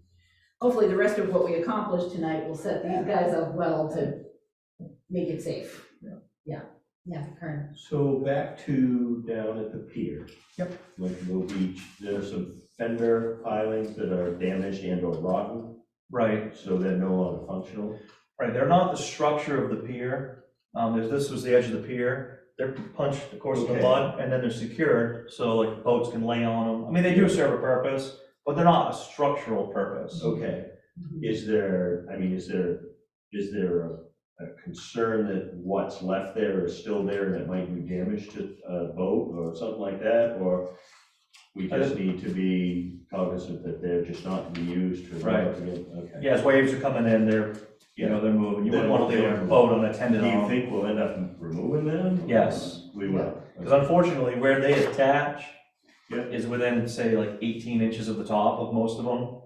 hopefully the rest of what we accomplished tonight will set these guys up well to make it safe. Yeah, Yeah, Karen. So back to down at the pier. Yep. Lakeville Beach, there's some fender pilings that are damaged and or rotten, Right, so they're no longer functional. right, they're not the structure of the pier. If this was the edge of the pier, they're punched, of course, in the Okay. mud, and then they're secured, so like boats can lay on them. I mean, they do serve a purpose, but they're not a structural purpose. Okay, is there a concern that what's left there is still there and it might do damage to a boat or something like that? Or we just need to be cognizant that they're just not to be used for. Right. Okay. Yeah, as waves are coming in, they're moving. You wouldn't want to leave a boat unattended Do you on. think we'll end up removing them? Yes. We will. Because unfortunately, where they attach Yeah. is within, say, like 18 inches of the top of most of them,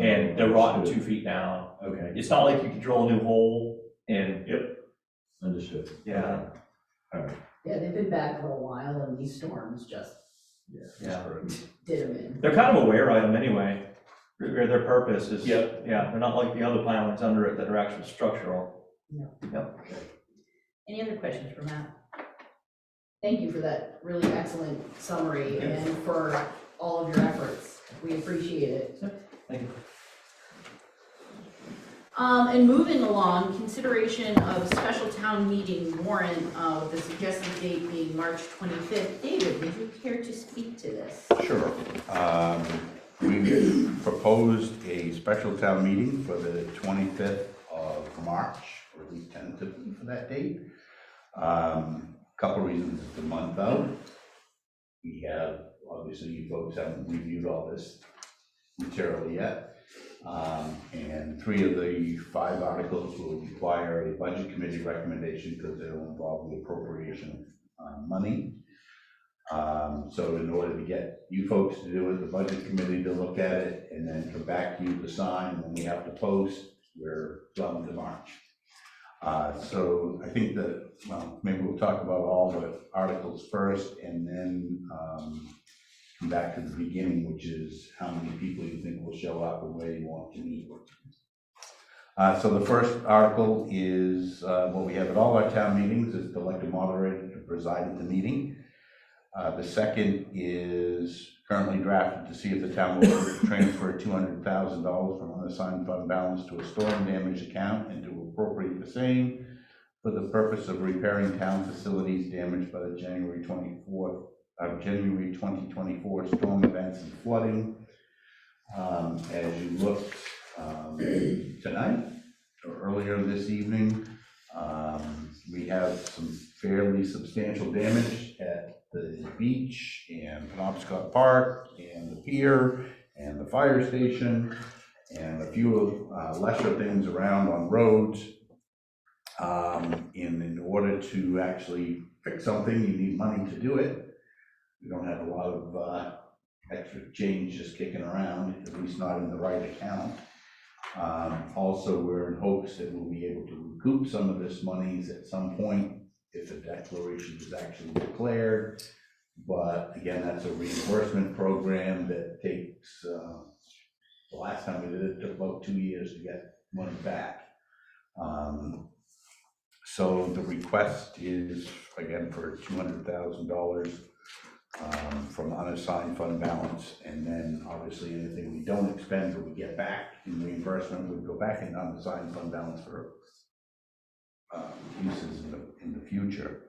and they're rotting 2 feet down. Okay, It's not like you can drill a new hole and, understood. yeah, Yeah, they've been back for a while and these storms just yeah. did them in. They're kind of a wear item anyway. Their purpose is, Yep. yeah, they're not like the other pilings under it that are actually structural. Any other questions for Matt? Thank you for that really excellent summary and for all of your efforts. We appreciate it. Thank you. And moving along, consideration of special town meeting warrant, with the suggested date being March 25th. David, would you care to speak to this? Sure. We proposed a special town meeting for the 25th of March, or at least tentatively for that date. Couple reasons, it's a month out. We have, obviously, you folks haven't reviewed all this material yet. And 3 of the 5 articles will require a budget committee recommendation because they'll involve the appropriation of money. So in order to get you folks to do it, the budget committee to look at it, and then come back to you to sign, and then we have to post, we're done to March. So I think that, well, maybe we'll talk about all the articles first, and then come back to the beginning, which is how many people you think will show up and where you want to meet. So the first article is what we have at all our town meetings, is to elect a moderator to preside at the meeting. The second is currently drafted to see if the town will transfer $200,000 from unassigned fund balance to a storm damage account and to appropriate the same for the purpose of repairing town facilities damaged by the January 2024 storm events and flooding. As you looked tonight or earlier this evening, we have some fairly substantial damage at the beach and Penobscot Park and the pier and the fire station and a few lesser things around on roads. In order to actually fix something, you need money to do it. We don't have a lot of extra change just kicking around, at least not in the right account. Also, we're in hopes that we'll be able to recoup some of this monies at some point if a declaration is actually declared. But again, that's a reimbursement program that takes, the last time we did it, took about 2 years to get money back. So the request is, again, for $200,000 from unassigned fund balance, and then obviously anything we don't expend or we get back in reimbursement would go back in unassigned fund balance for uses in the future.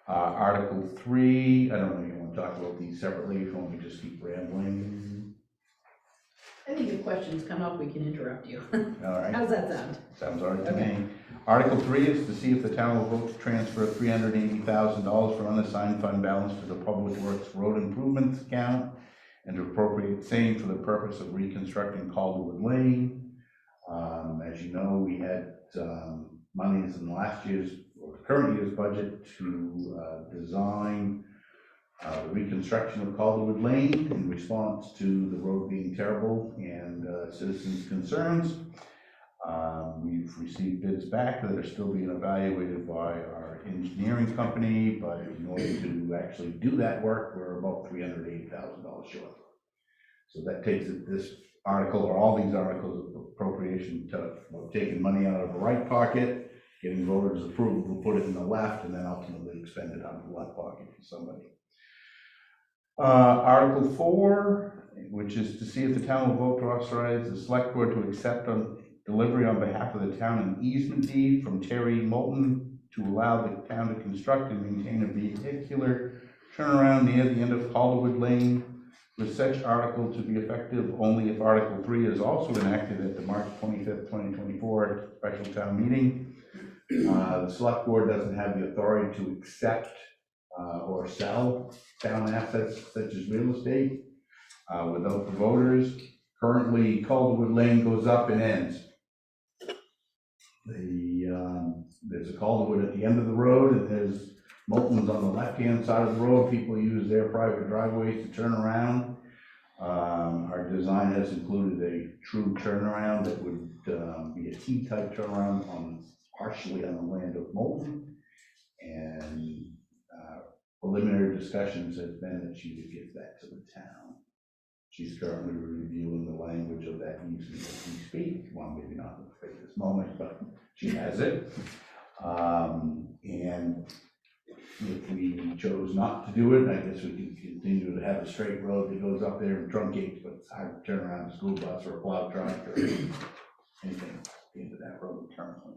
Article 3, I don't know if you want to talk about these separately, if you want me to just keep rambling. I think if questions come up, we can interrupt you. All right. How's that sound? Sounds all right to me. Article 3 is to see if the town will vote to transfer $380,000 from unassigned fund balance to the Public Works Road Improvements account and to appropriate the same for the purpose of reconstructing Calderwood Lane. As you know, we had monies in last year's or current year's budget to design the reconstruction of Calderwood Lane in response to the road being terrible and citizens' concerns. We've received bids back that are still being evaluated by our engineering company, but in order to actually do that work, we're about $380,000 short. So that takes it, this article, or all these articles of appropriation, to taking money out of the right pocket getting voters' approval to put it in the left and then ultimately expend it out of the left pocket for somebody. Article 4, which is to see if the town will vote to authorize the select board to accept on delivery on behalf of the town an easement deed from Terry Moulton to allow the town to construct and maintain a vehicular turnaround near the end of Hollywood Lane, with such article to be effective only if Article 3 is also enacted at the March 25th, 2024 special town meeting. The select board doesn't have the authority to accept or sell town assets such as real estate without the voters. Currently, Calderwood Lane goes up and ends. There's a Calderwood at the end of the road, and there's Moulton's on the left-hand side of the road. People use their private driveways to turn around. Our design has included a true turnaround that would be a T-type turnaround partially on the land of Moulton. And preliminary discussions have been that she would give that to the town. She's currently reviewing the language of that easement as we speak. Well, maybe not at this moment, but she has it. And if we chose not to do it, I guess we could continue to have a straight road that goes up there and truncates, but it's hard to turn around a school bus or a plow truck or anything into that road currently.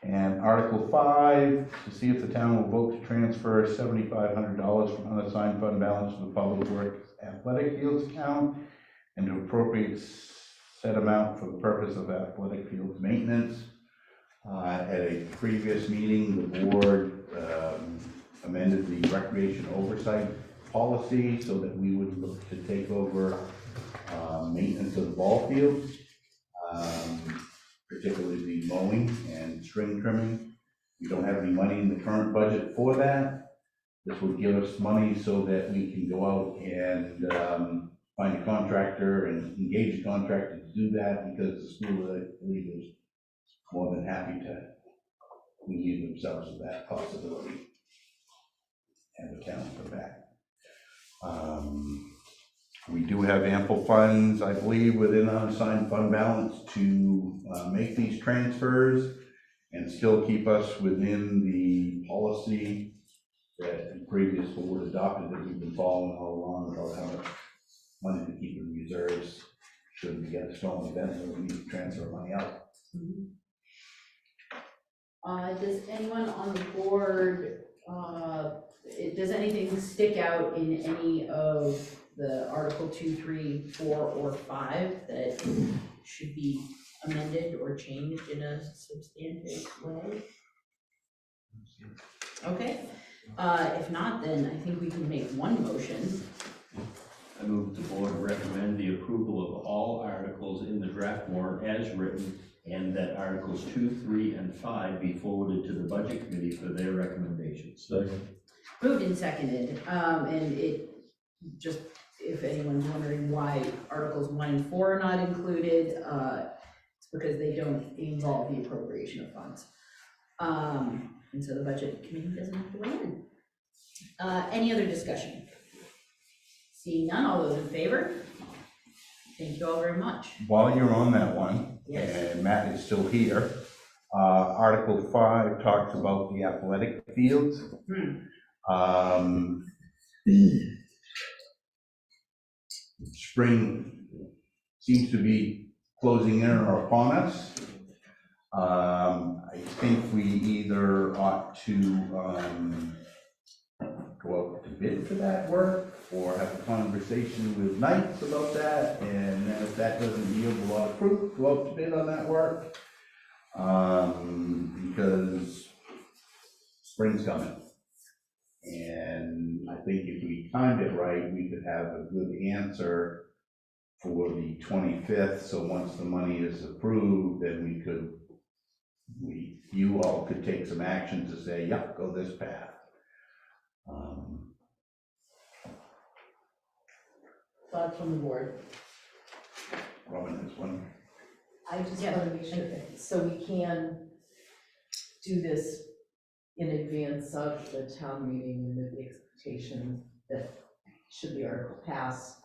And Article 5, to see if the town will vote to transfer $7,500 from unassigned fund balance to the Public Works Athletic Fields account and to appropriate said amount for the purpose of athletic fields maintenance. At a previous meeting, the board amended the recreation oversight policy so that we would look to take over maintenance of the ball fields, particularly the mowing and string trimming. We don't have any money in the current budget for that. This will give us money so that we can go out and find a contractor and engage a contractor to do that, because the school, I believe, is more than happy to relieve themselves of that possibility and the town for that. We do have ample funds, I believe, within unassigned fund balance to make these transfers and still keep us within the policy that the previous board adopted that we've been following all along about how much money to keep in reserves should we get a storm event where we need to transfer money out. Does anyone on the board, does anything stick out in any of the Article 2, 3, 4, or 5 that should be amended or changed in a substantive way? Okay, if not, then I think we can make one motion. I move the board recommend the approval of all articles in the draft warrant as written, and that Articles 2, 3, and 5 be forwarded to the Budget Committee for their recommendations. Second. Moved and seconded, and it just, if anyone's wondering why Articles 1 and 4 are not included, it's because they don't involve the appropriation of funds. And so the Budget Committee doesn't have to weigh in. Any other discussion? Seeing none, all those in favor? Thank you all very much. While you're on that one, Yes. and Matt is still here, Article 5 talks about the athletic fields. Spring seems to be closing in or upon us. I think we either ought to go out to bid for that work, or have a conversation with Knights about that, and then if that doesn't yield a lot of fruit, go out to bid on that work. Because spring's coming. And I think if we timed it right, we could have a good answer for the 25th, so once the money is approved, then you all could take some action to say, yep, go this path. Thoughts from the board? Robin has one. I just want to make sure, so we can do this in advance of the town meeting, and with the expectation that should the article pass,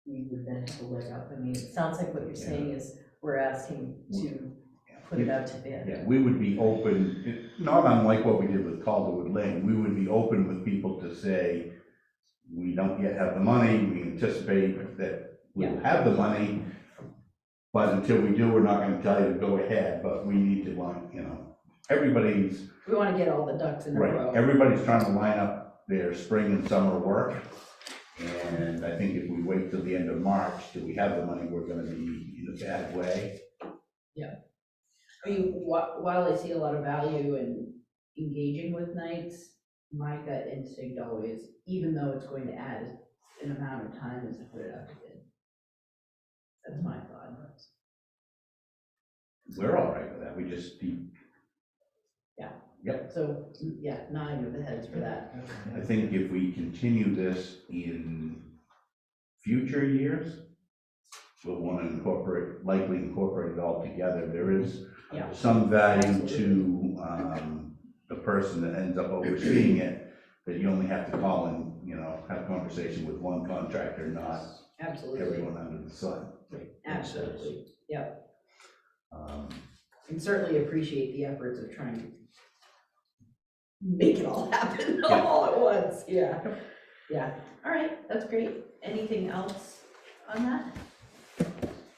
we would then have a leg up. I mean, it sounds like what you're saying is we're asking to put it out to bid. Yeah, we would be open, not unlike what we did with Calderwood Lane, we would be open with people to say, we don't yet have the money, we anticipate that we'll have the money, but until we do, we're not gonna tell you to go ahead, but we need to everybody's, We want to get all the ducks in a row. right, everybody's trying to line up their spring and summer work. And I think if we wait till the end of March till we have the money, we're gonna be in a bad way. I mean, while I see a lot of value in engaging with Knights, my gut instinct always, even though it's going to add an amount of time, is to put it out to bid. That's my thought. We're all right with that, we just So, yeah, nodding of the heads for that. I think if we continue this in future years, we'll want to likely incorporate it all together. There is Yeah. some value Absolutely. to the person that ends up overseeing it, that you only have to call and, have a conversation with one contractor, not Absolutely, everyone under the sun. absolutely, yep. Um, And certainly appreciate the efforts of trying to make it all happen all at once, yeah. All right, that's great. Anything else on that?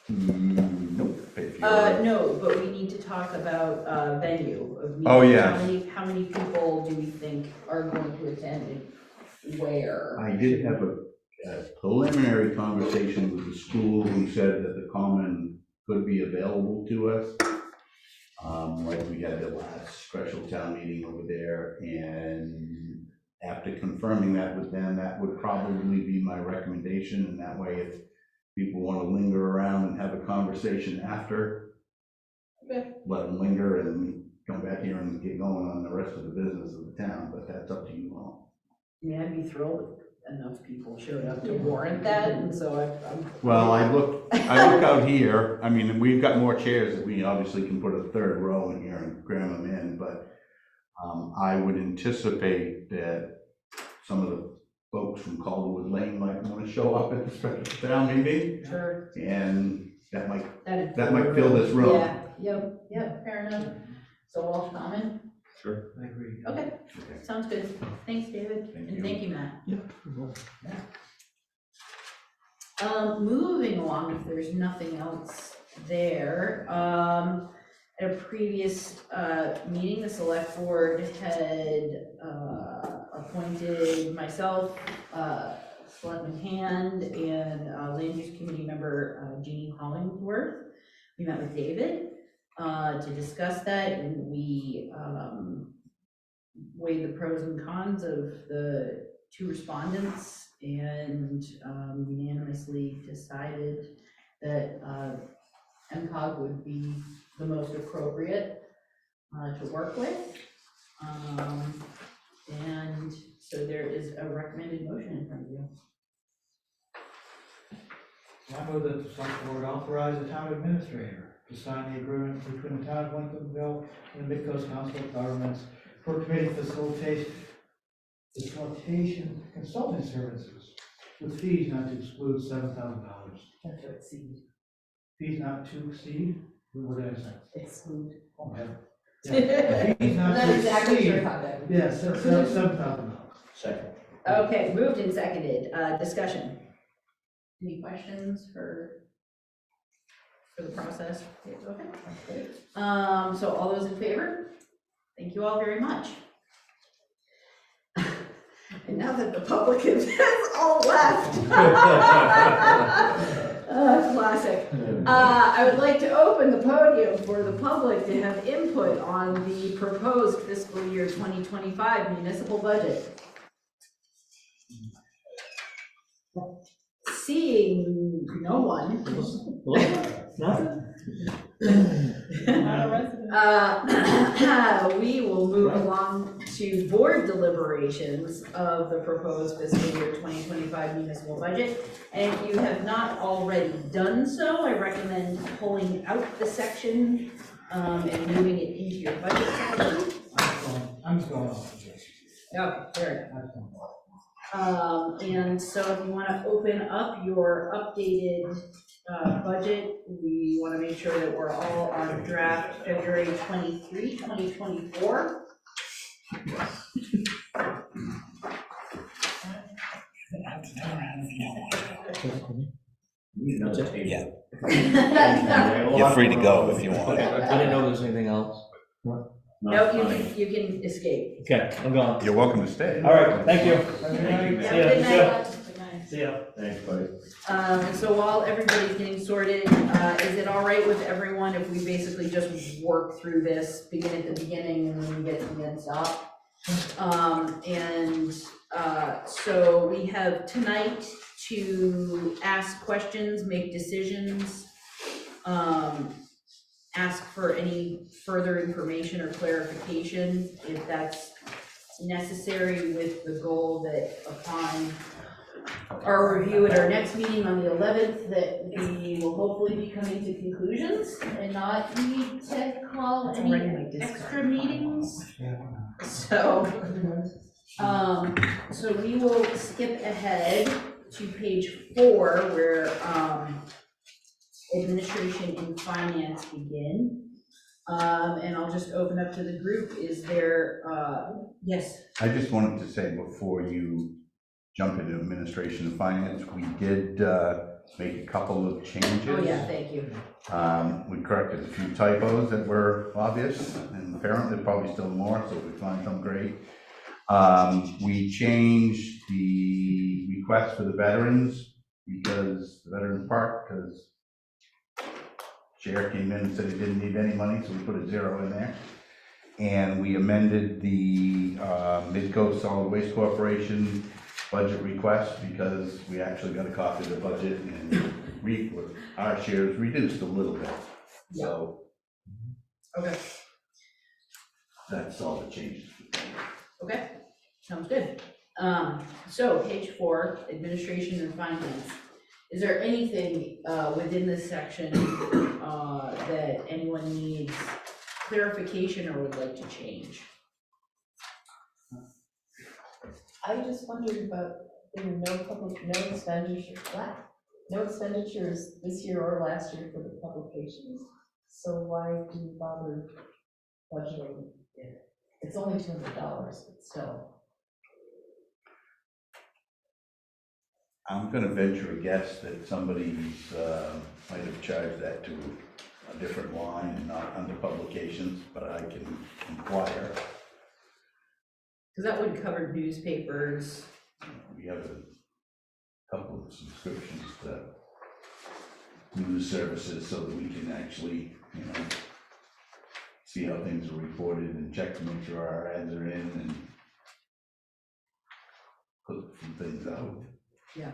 Nope. If you're- No, but we need to talk about, venue of meetings. Oh, yeah. How many people do we think are going to attend and where? I did have a preliminary conversation with the school who said that the common could be available to us. Like we had the last special town meeting over there, and after confirming that with them, that would probably be my recommendation, and that way if people want to linger around and have a conversation after, Okay. let them linger and come back here and get going on the rest of the business of the town, but that's up to you all. I mean, I'd be thrilled if enough people showed up to warrant that, and so I'm. Well, I look out here, I mean, we've got more chairs that we obviously can put a third row in here and cram them in, but I would anticipate that some of the folks from Calderwood Lane might want to show up at the special town meeting, Sure. and that might That fill this room. Yeah, fair enough. So Walsh Common, Sure. I agree. okay, sounds good. Thanks, David, Thank and you. thank you, Matt. Yeah. Moving along, if there's nothing else there, at a previous, meeting, the select board had, appointed myself, Selectman Hand, and, land use committee member, Jean Hollingsworth. We met with David, to discuss that, and we, weighed the pros and cons of the two respondents, and unanimously decided that MCOG would be the most appropriate to work with. And so there is a recommended motion in front of you. I move that the select board authorize the town administrator to sign the agreement between the town of Lincolnville and the Midcoast Council of Governments for committee facilitation consulting services with fees not to exclude $7,000. Not to exceed. Fees not to exceed, what did I say? Exclude. Oh, heaven. Yeah. Fees not Not to exactly sure exceed, how that. yes, $7,000. Second. Okay, moved and seconded, discussion. Any questions for the process? Okay. So all those in favor? Thank you all very much. And now that the public has all left. Classic. I would like to open the podium for the public to have input on the proposed fiscal year 2025 municipal budget. Seeing no one. We will move along to board deliberations of the proposed fiscal year 2025 municipal budget. And if you have not already done so, I recommend pulling out the section and moving it into your budget section. I'm just going off of this. Okay, there That's going off. And so if you want to open up your updated budget, we want to make sure that we're all on draft February 23, 2024. Yeah. You're free to go if you want. I didn't know there was anything else. Nope, you can escape. Okay, I'm gone. You're welcome to stay. All right, thank you. Have a See ya. good night. See ya. Thanks, buddy. So while everybody's getting sorted, is it all right with everyone if we basically just work through this, begin at the beginning and then we get to the end, stop? So we have tonight to ask questions, make decisions, ask for any further information or clarification if that's necessary, with the goal that upon our review at our next meeting on the 11th, that we will hopefully be coming to conclusions and not need to call any extra meetings. So we will skip ahead to page 4 where administration and finance begin. And I'll just open up to the group. Is there, yes? I just wanted to say before you jump into administration and finance, we did make a couple of changes. Oh, yeah, thank you. We corrected a few typos that were obvious, and apparently probably still more, so if we find them, great. We changed the request for the veterans, because the Veterans Park, because Chair came in and said he didn't need any money, so we put a 0 in there. And we amended the Midco Solid Waste Corporation budget request, because we actually got a copy of the budget and our shares reduced a little bit. So Okay. that's all the changes. Okay, sounds good. So page 4, administration and finance. Is there anything within this section that anyone needs clarification or would like to change? I just wondered about, there were no expenditures this year or last year for the publications. So why do you bother budgeting it? It's only $200, but still. I'm gonna venture a guess that somebody might have charged that to a different line and not under publications, but I can inquire. Because that would cover newspapers. We have a couple of subscriptions to news services so that we can actually, see how things are reported and check to make sure our ads are in and put some things out. Yeah.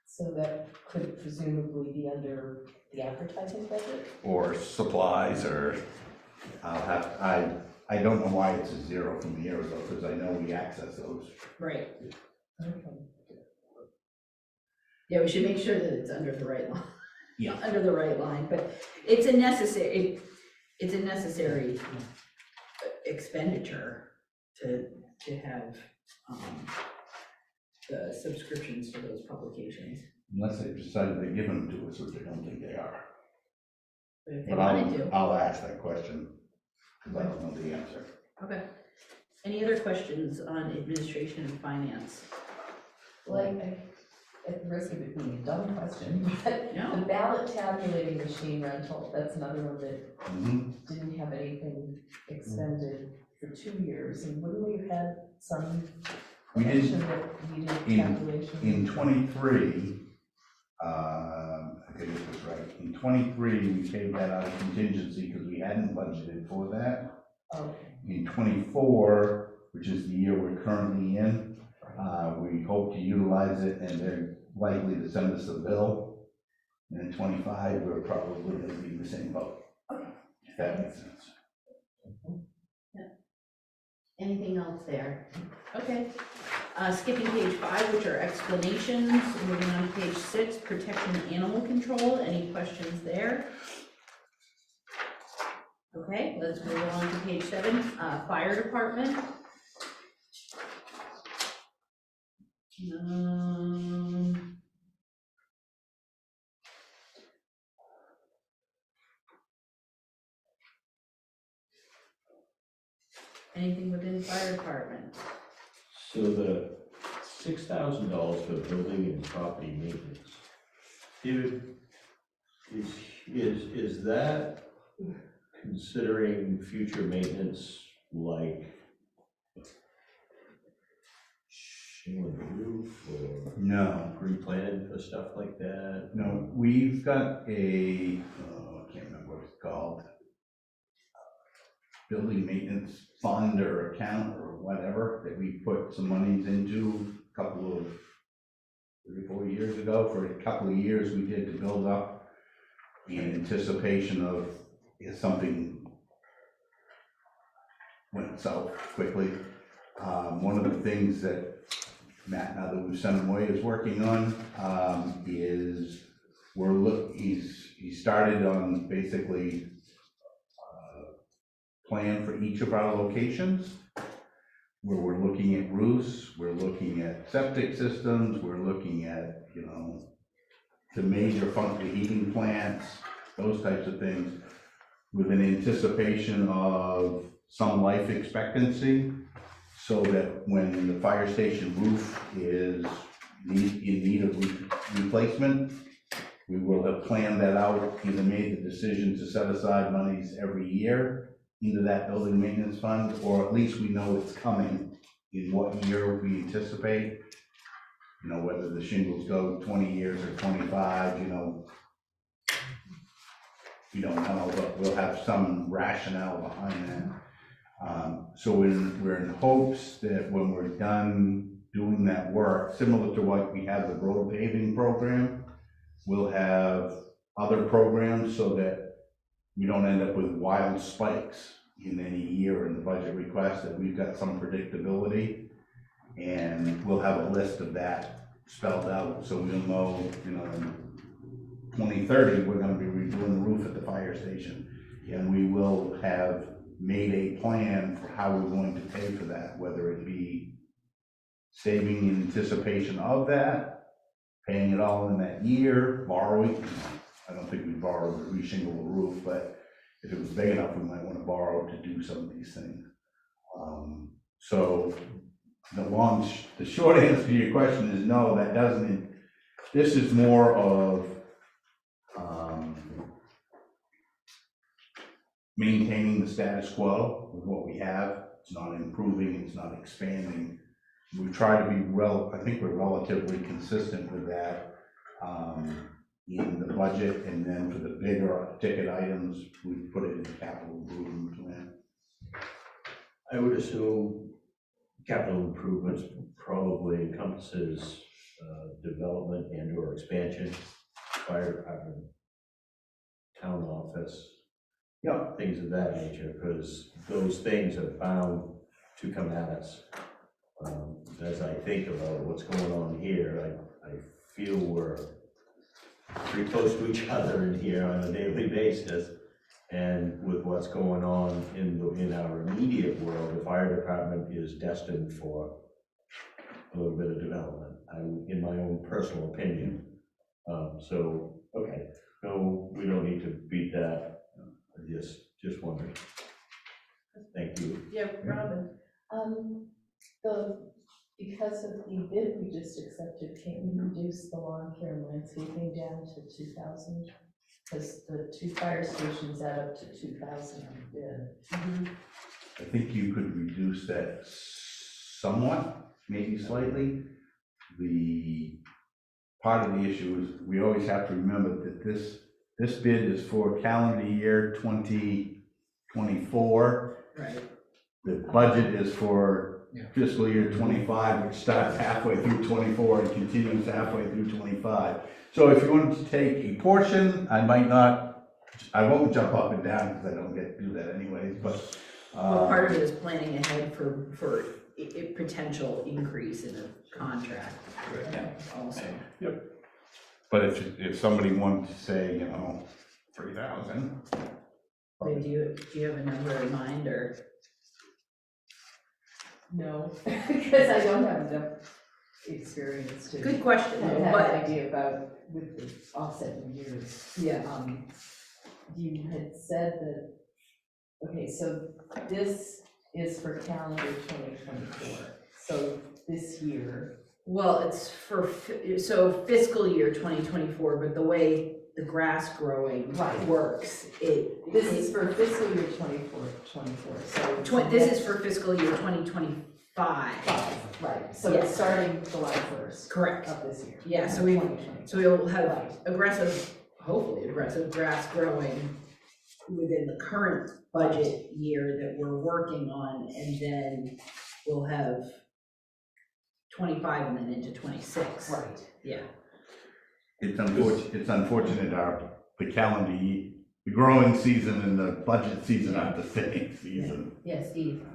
So that could presumably be under the advertising budget? Or supplies, or I don't know why it's a 0 from a year ago, because I know we access those. Right. Okay. Yeah, we should make sure that it's under the right line. Yeah. Under the right line, but it's a necessary expenditure to have the subscriptions to those publications. Unless they decided they're giving them to us, which I don't think they are. But if they But wanted to. I'll ask that question, because I don't know the answer. Okay. Any other questions on administration and finance? Like, at the risk of it being a dumb question, but No. the ballot tabulating machine rental, that's another one that Mhm. didn't have anything expended for 2 years, and wouldn't we have had some We did, mention that needed tabulation? in 23, I think it was right, in 23, we paid that out of contingency because we hadn't budgeted for that. Okay. In 24, which is the year we're currently in, we hope to utilize it, and they're likely to send us a bill. And in 25, we're probably gonna be in the same boat, if that makes sense. Anything else there? Okay. Skipping page 5, which are explanations, moving on to page 6, protection and animal control. Any questions there? Okay, let's move on to page 7, fire department. Anything within fire department? So the $6,000 for building and property maintenance, David, is that considering future maintenance like shingling the roof or No, pre-planning for stuff like that? no, we've got a, I can't remember what it's called. Building maintenance fund or account or whatever that we put some monies into a couple of 3 or 4 years ago. For a couple of years, we did to build up in anticipation of if something went south quickly. One of the things that Matt, now that we've sent him away, is working on is he started on basically plan for each of our locations, where we're looking at roofs, we're looking at septic systems, we're looking at, the major function heating plants, those types of things, with an anticipation of some life expectancy, so that when the fire station roof is in need of replacement, we will have planned that out, either made the decision to set aside monies every year into that building maintenance fund, or at least we know it's coming in what year we anticipate. Whether the shingles go 20 years or 25, we don't know, but we'll have some rationale behind that. So we're in hopes that when we're done doing that work, similar to what we have the road paving program, we'll have other programs so that we don't end up with wild spikes in any year in the budget request, that we've got some predictability. And we'll have a list of that spelled out, so we'll know, in 2030, we're gonna be redoing the roof at the fire station. And we will have made a plan for how we're going to pay for that, whether it be saving in anticipation of that, paying it all in that year, borrowing. I don't think we borrowed to reshingle the roof, but if it was big enough, we might want to borrow to do some of these things. So the short answer to your question is no, that doesn't. This is more of maintaining the status quo with what we have. It's not improving, it's not expanding. We try to be I think we're relatively consistent with that. In the budget, and then for the bigger ticket items, we put it in the capital improvement plan. I would assume capital improvements probably encompasses development and or expansion, fire department, town office, things of that nature, because those things are bound to come at us. As I think about what's going on here, I feel we're pretty close to each other in here on a daily basis, and with what's going on in our immediate world, the fire department is destined for a little bit of development, in my own personal opinion. Okay, no, we don't need to beat that. I just wondering. Thank you. Yeah, Robin. Because of the bid we just accepted, can't we reduce the lawn care and landscaping down to 2,000? Because the 2 fire stations add up to 2,000 on the bid. I think you could reduce that somewhat, maybe slightly. The part of the issue is we always have to remember that this bid is for calendar year 2024. Right. The budget is for fiscal year 25, which starts halfway through 24 and continues halfway through 25. So if you wanted to take a portion, I won't jump up and down because I don't get to do that anyways, but. Well, part of it is planning ahead for a potential increase in a contract. Also. Yep. But if somebody wanted to say, 3,000. Do you have a number in mind, or? No, because I don't have enough experience to. Good question, have an but. idea about with the offset in years. Yeah. You had said that, okay, so this is for calendar 2024. So this year, Well, it's for, so fiscal year 2024, but the way the grass growing Right. works, this is for fiscal year 24, so. This is for fiscal year 2025. Right, so Yes. it's starting July 1st Correct. of this year. Yeah, so we will have aggressive, hopefully aggressive grass growing within the current budget year that we're working on, and then we'll have 25 and then into 26. Right. Yeah. It's unfortunate the calendar year, the growing season and the budget season are the same season. Yeah, Steve.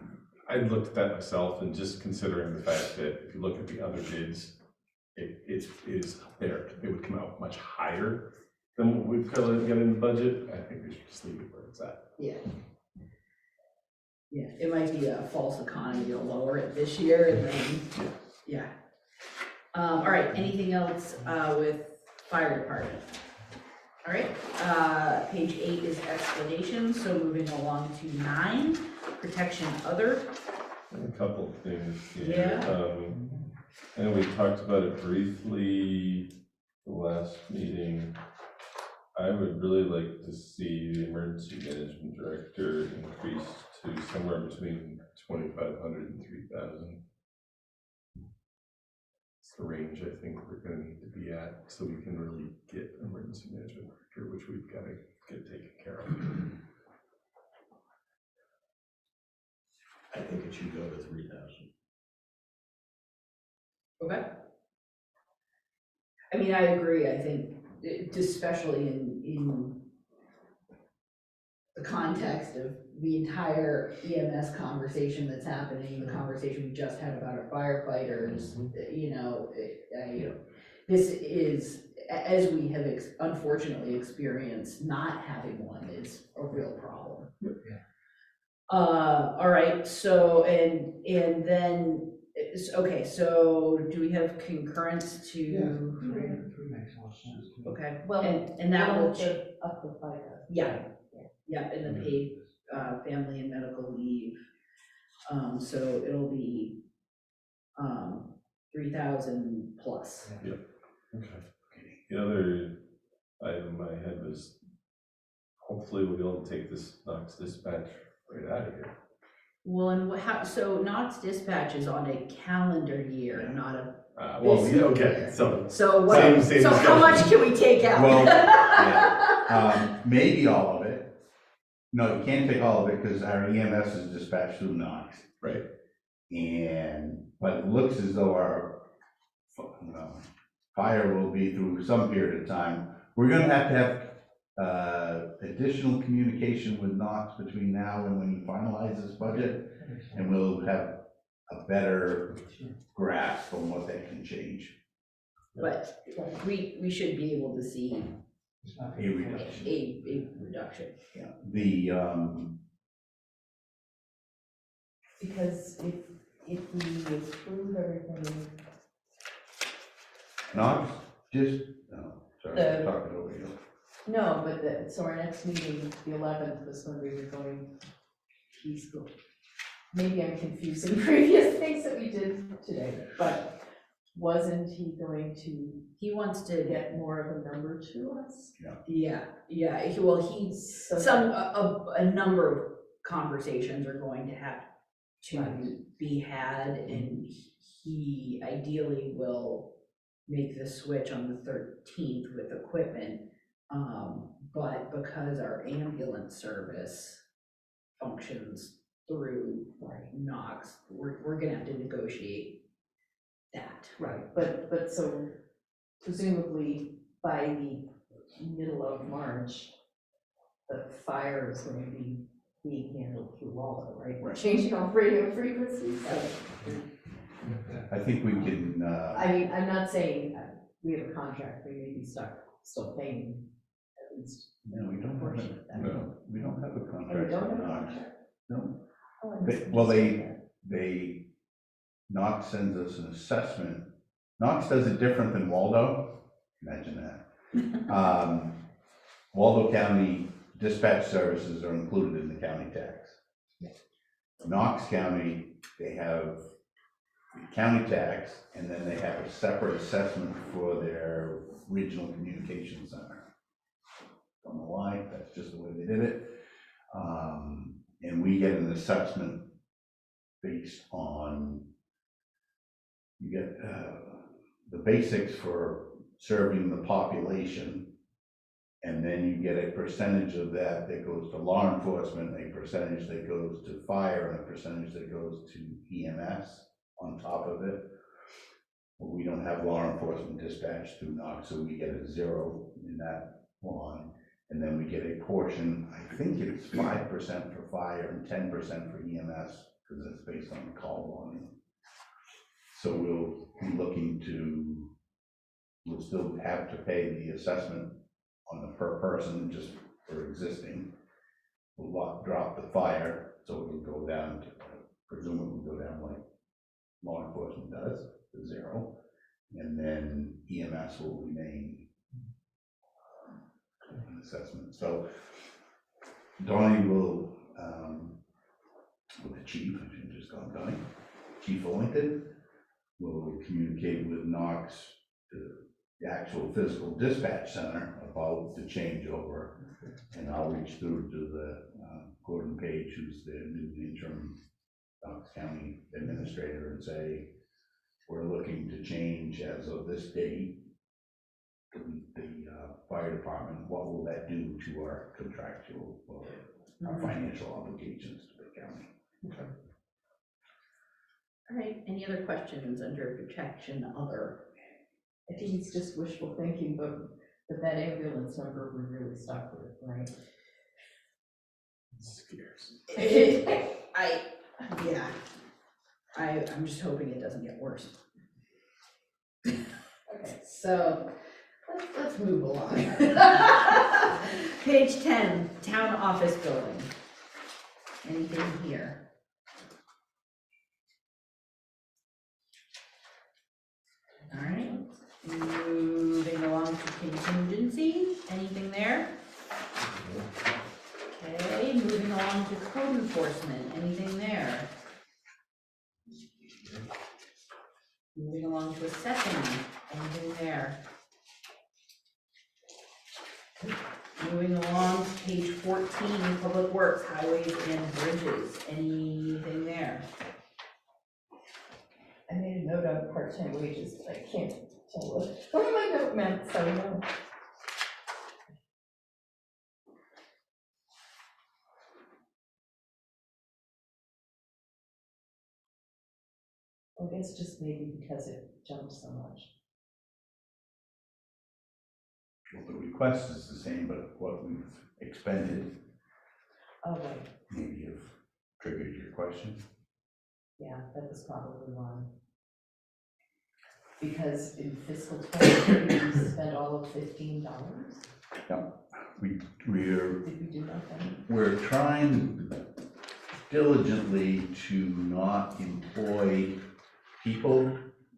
I looked at that myself, and just considering the fact that if you look at the other bids, it is up there, it would come out much higher than what we've currently got in the budget. I think we should just leave it where it's at. Yeah. Yeah, it might be a false economy to lower it this year and then, yeah. All right, anything else with fire department? All right, page 8 is explanations, so moving along to 9, protection other. A couple of things here. Yeah. I know we talked about it briefly the last meeting. I would really like to see the emergency management director increased to somewhere between 2,500 and 3,000. It's the range I think we're gonna need to be at, so we can really get emergency management director, which we've gotta get taken care of. I think it should go to 3,000. Okay. I mean, I agree, I think, especially in the context of the entire EMS conversation that's happening, the conversation we just had about our firefighters, you know, this is, as we have unfortunately experienced, not having one is a real problem. All right, so, and then, okay, so do we have concurrence to? Three makes more sense. Okay, Well, and that will, up to 5,000. yeah, yeah, and the paid family and medical leave. So it'll be 3,000 plus. Okay. The other item I had was, hopefully we'll be able to take this Knox dispatch right out of here. Well, and how, so Knox dispatch is on a calendar year, not a. Well, this yeah, okay, year. so what, same so how discussion. much can we take out? Well, maybe all of it. No, you can't take all of it because our EMS is dispatched through Knox. Right. But it looks as though our fire will be through some period of time. We're gonna have additional communication with Knox between now and when he finalizes budget, and we'll have a better grasp on what that can change. But we should be able to see A reduction. a reduction. Yeah. The, Because if we approve everything, Knox, just, no, sorry, The- I'm talking over you. no, but so our next meeting, the 11th, was when we were going peaceful. Maybe I'm confusing previous things that we did today, but wasn't he going to He wants to get more of a number to us? Yeah, well, he's, a number of conversations are going to have to be had, and he ideally will make the switch on the 13th with equipment, but because our ambulance service functions through Knox, we're gonna have to negotiate that. Right, but so presumably by the middle of March, the fire is going to be being handled through Waldo, right? We're changing all radio frequencies. I think we can, I mean, I'm not saying we have a contract, we may be stuck still paying at least. no, we don't have a, No. we don't have a Oh, we contract don't with have a Knox. contract? No. Oh, I They- must have well, missed they- that. Knox sends us an assessment. Knox does it different than Waldo. Imagine that. Waldo County dispatch services are included in the county tax. Knox County, they have the county tax, and then they have a separate assessment for their regional communication center. Don't know why, that's just the way they did it. And we get an assessment based on, you get the basics for serving the population, and then you get a percentage of that that goes to law enforcement, a percentage that goes to fire, and a percentage that goes to EMS on top of it. Well, we don't have law enforcement dispatch through Knox, so we get a 0 in that line. And then we get a portion, I think it's 5% for fire and 10% for EMS, because it's based on the call volume. So we'll be looking to, we'll still have to pay the assessment on the per person just for existing. We'll drop the fire, so it'll go down to, presumably go down like law enforcement does, to 0. And then EMS will remain an assessment. So Donnie will, with the chief, I should just call him Donnie, Chief Ellington, will communicate with Knox, the actual physical dispatch center, about the changeover. And I'll reach through to the Gordon Page, who's the new interim Knox County administrator, and say, we're looking to change as of this date the fire department. What will that do to our contractual or our financial obligations to the county? Okay. All right, any other questions under protection other? I think it's just wishful thinking, but that ambulance number we're really stuck with, right? Scares. I'm just hoping it doesn't get worse. Okay. So let's move along. Page 10, town office building. Anything here? All right, moving along to contingencies. Anything there? Okay, moving along to code enforcement. Anything there? Moving along to assessing. Anything there? Moving along to page 14, public works, highways and bridges. Anything there? I made a note on part-time wages, but I can't tell what my note meant, so no. I guess just maybe because it jumped so much. Well, the request is the same, but what we've expended Oh, right, maybe have triggered your question. yeah, that was probably one. Because in fiscal 23, we spent all of $15. We're Did we do nothing? we're trying diligently to not employ people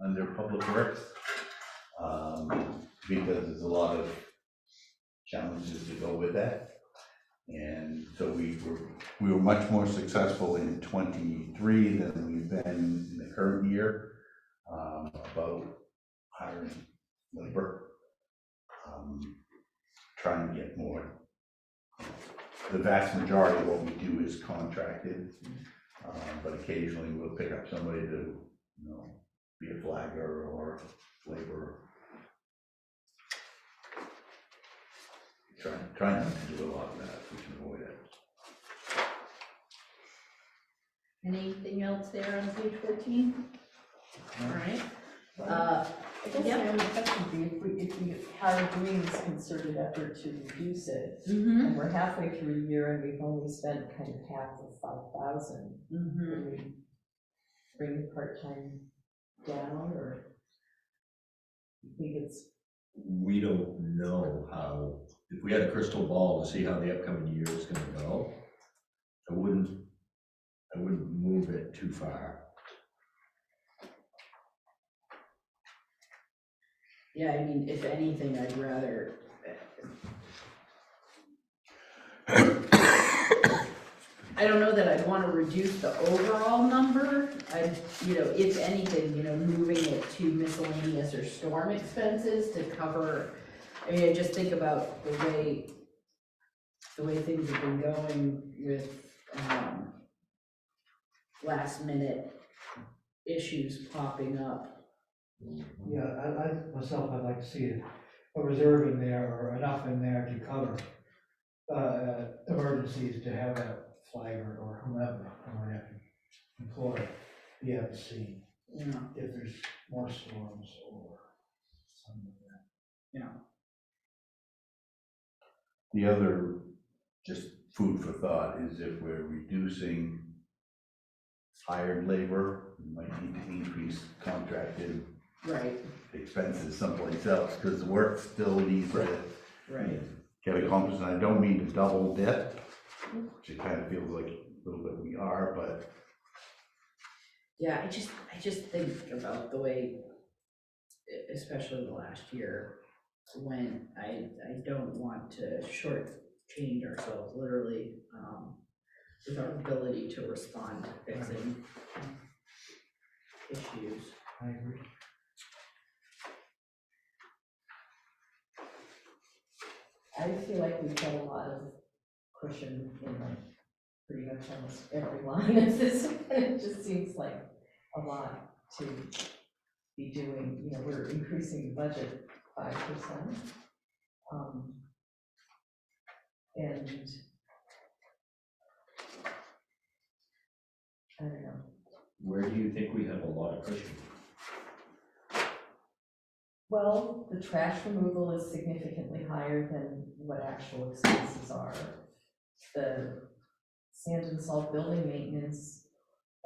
under public works, because there's a lot of challenges to go with that. And so we were much more successful in 23 than we've been in the current year, about hiring labor, trying to get more. The vast majority of what we do is contracted, but occasionally we'll pick up somebody to, be a flagger or laborer. Trying not to do a lot of that, if we can avoid it. Anything else there on page 14? All right. I guess my only question would be if we Howard Green's concerted effort to reduce it, and we're halfway through a year and we've only spent kind of half of 5,000. Can we bring the part-time down, or you think it's? We don't know how, if we had a crystal ball to see how the upcoming year is gonna go, I wouldn't move it too far. Yeah, I mean, if anything, I'd rather, I don't know that I'd wanna reduce the overall number. I'd, if anything, moving it to miscellaneous or storm expenses to cover. I mean, I just think about the way things have been going with, last minute issues popping up. Yeah, myself, I'd like to see a reserve in there or enough in there to cover emergencies, to have a flagger or whomever I might have to employ be at the scene if there's more storms or something like that. The other, just food for thought, is if we're reducing hired labor, we might need to increase contracted Right, expenses someplace else, because the work still needs to right. get accomplished, and I don't mean to double dip, which it kind of feels like a little bit we are, but Yeah, I just think about the way, especially the last year, when I don't want to shortchange ourselves literally, with our ability to respond to fixing issues. I agree. I feel like we've got a lot of cushion in pretty much almost every line of this, and it just seems like a lot to be doing. We're increasing the budget 5%. And I don't know. Where do you think we have a lot of cushion? Well, the trash removal is significantly higher than what actual expenses are. The sand and salt building maintenance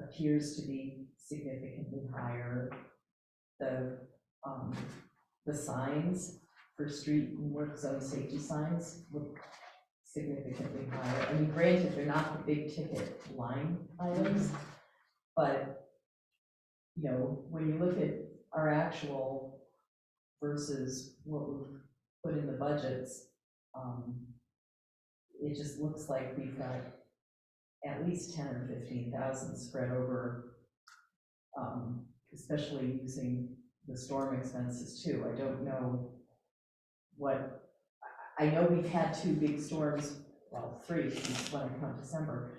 appears to be significantly higher. The signs for street and work zone safety signs look significantly higher. I mean, granted, they're not the big ticket line items, but, when you look at our actual versus what we've put in the budgets, it just looks like we've got at least 10 or 15,000 spread over, especially using the storm expenses too. I don't know I know we've had 2 big storms, well, 3 since when I come December,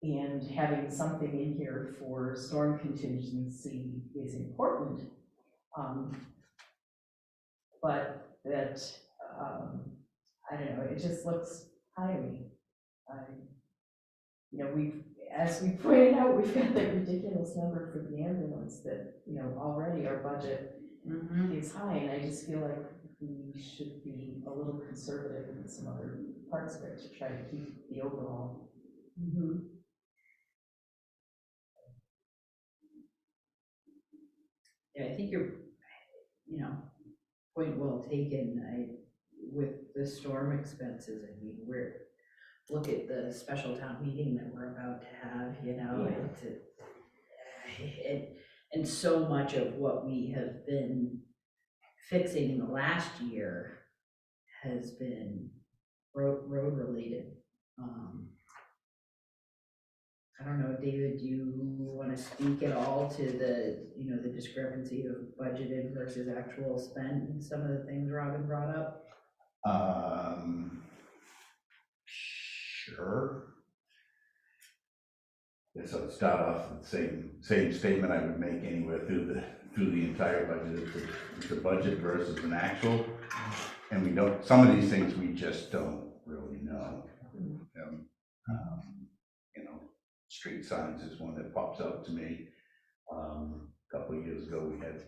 and having something in here for storm contingency is important. But that, I don't know, it just looks high to me. As we pointed out, we've got that ridiculous number for the ambulance that, already our budget is high, and I just feel like we should be a little conservative in some other parts of it to try to keep the overall. Yeah, I think you're, point well taken. With the storm expenses, I mean, look at the special town meeting that we're about to have, and so much of what we have been fixing in the last year has been road related. I don't know, David, do you want to speak at all to the, the discrepancy of budgeted versus actual spent and some of the things Robin brought up? Sure. Guess I'll start off with the same statement I would make anywhere through the entire budget. It's a budget versus an actual, and some of these things we just don't really know. Street signs is one that pops up to me. A couple of years ago, we had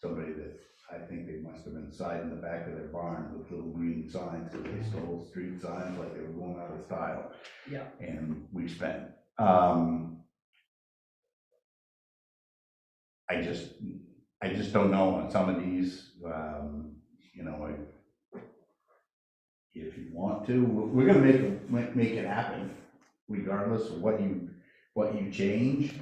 somebody that I think they must have been siding the back of their barn with little green signs, because they stole street signs like they were going out of style. Yeah. And we spent. I just don't know on some of these. If you want to, we're gonna make it happen, regardless of what you change.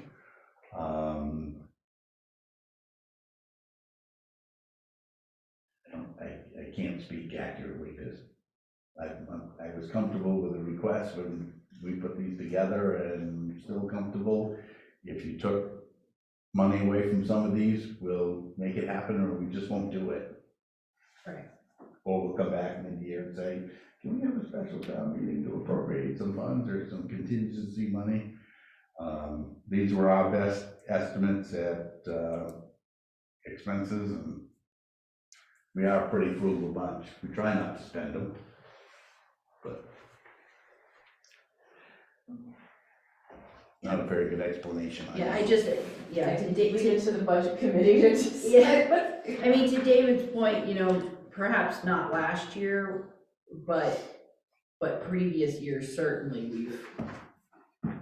I can't speak accurately because I was comfortable with the request when we put these together and still comfortable. If you took money away from some of these, we'll make it happen or we just won't do it. Right. Or we'll come back in the year and say, can we have a special town meeting to appropriate some funds or some contingency money? These were our best estimates at expenses, and we are a pretty frugal bunch. We try not to spend them, but not a very good explanation. Yeah, I just, yeah, to Leave it David, to the budget committee to decide. Yeah. I mean, to David's point, you know, perhaps not last year, but previous years, certainly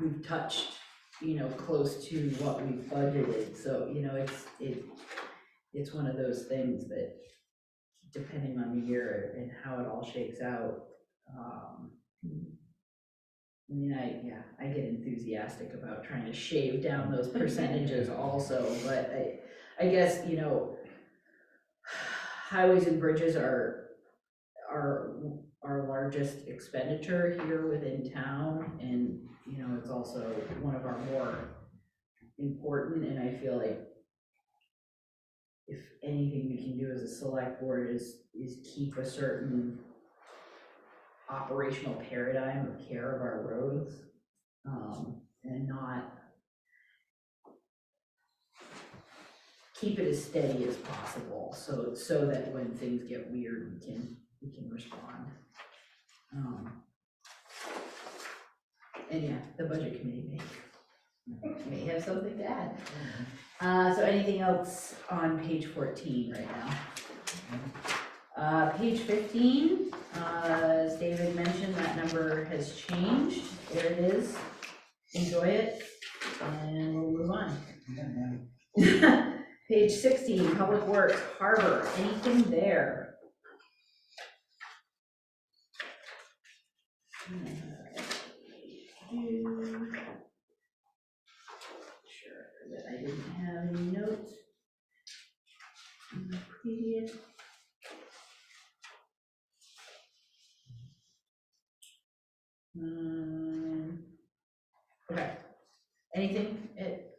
we've touched, you know, close to what we've budgeted, so, you know, it's one of those things that, depending on the year and how it all shakes out, I mean, I get enthusiastic about trying to shave down those percentages also, but I guess, you know, highways and bridges are our largest expenditure here within town, and, you know, it's also one of our more important, and I feel like if anything we can do as a select board is keep a certain operational paradigm of care of our roads, and not keep it as steady as possible, so that when things get weird, we can respond. And yeah, the budget committee may have something to add. So anything else on page 14 right now? Page 15, as David mentioned, that number has changed. There it is. Enjoy it, and we'll move on. Page 16, Public Works, Harbor, anything there? Sure that I didn't have any notes in the previous. Okay, anything at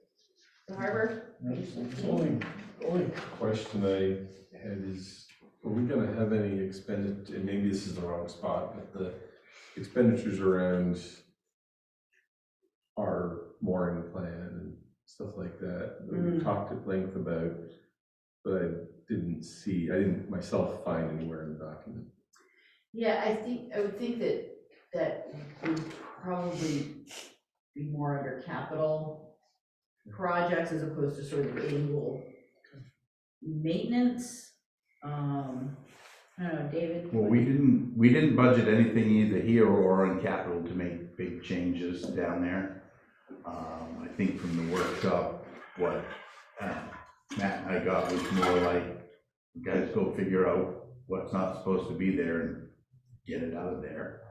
the harbor? Only question I had is, are we gonna have any expenditure, and maybe this is the wrong spot, but the expenditures around our mooring plan and stuff like that we talked at length about, but I didn't myself find anywhere in the document. Yeah, I would think that would probably be more under capital projects as opposed to sort of annual maintenance. I don't know, David? Well, we didn't budget anything either here or in capital to make big changes down there. I think from the workshop, what Matt and I got was more like, you guys go figure out what's not supposed to be there and get it out of there.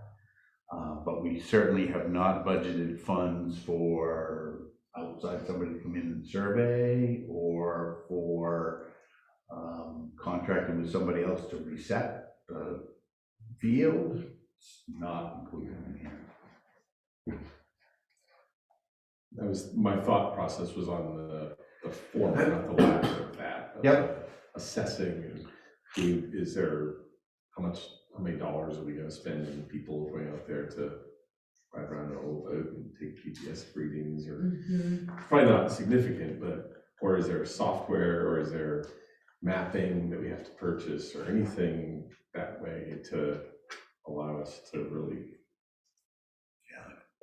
But we certainly have not budgeted funds for outside somebody to come in and survey, or for contracting with somebody else to reset the field. It's not included in here. That was, my thought process was on the form, not the lack of that. Yep. Assessing, is there, how many dollars are we gonna spend on people going out there to ride around an old boat and take GPS readings, or probably not significant, but, or is there software, or is there mapping that we have to purchase, or anything that way to allow us to really.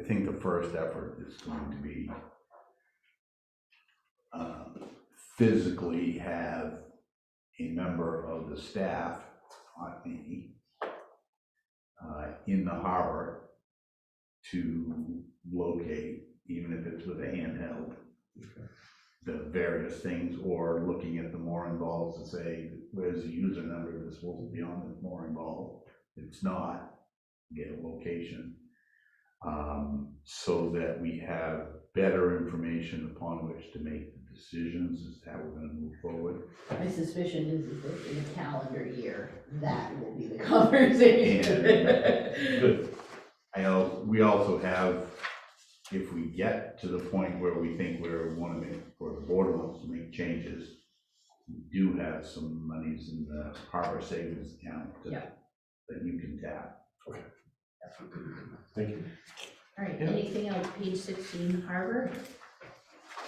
I think the first effort is going to be physically have a member of the staff, not me, in the harbor to locate, even if it's with a handheld, the various things, or looking at the mooring balls to say, where's the user number that's supposed to be on the mooring ball? If it's not, get a location. So that we have better information upon which to make the decisions as to how we're gonna move forward. My suspicion is that in a calendar year, that will be the conversation. Good. We also have, if we get to the point where we think we want to make, or the board wants to make changes, we do have some monies in the harbor savings account that you can tap. Thank you. All right, anything else, page 16, harbor?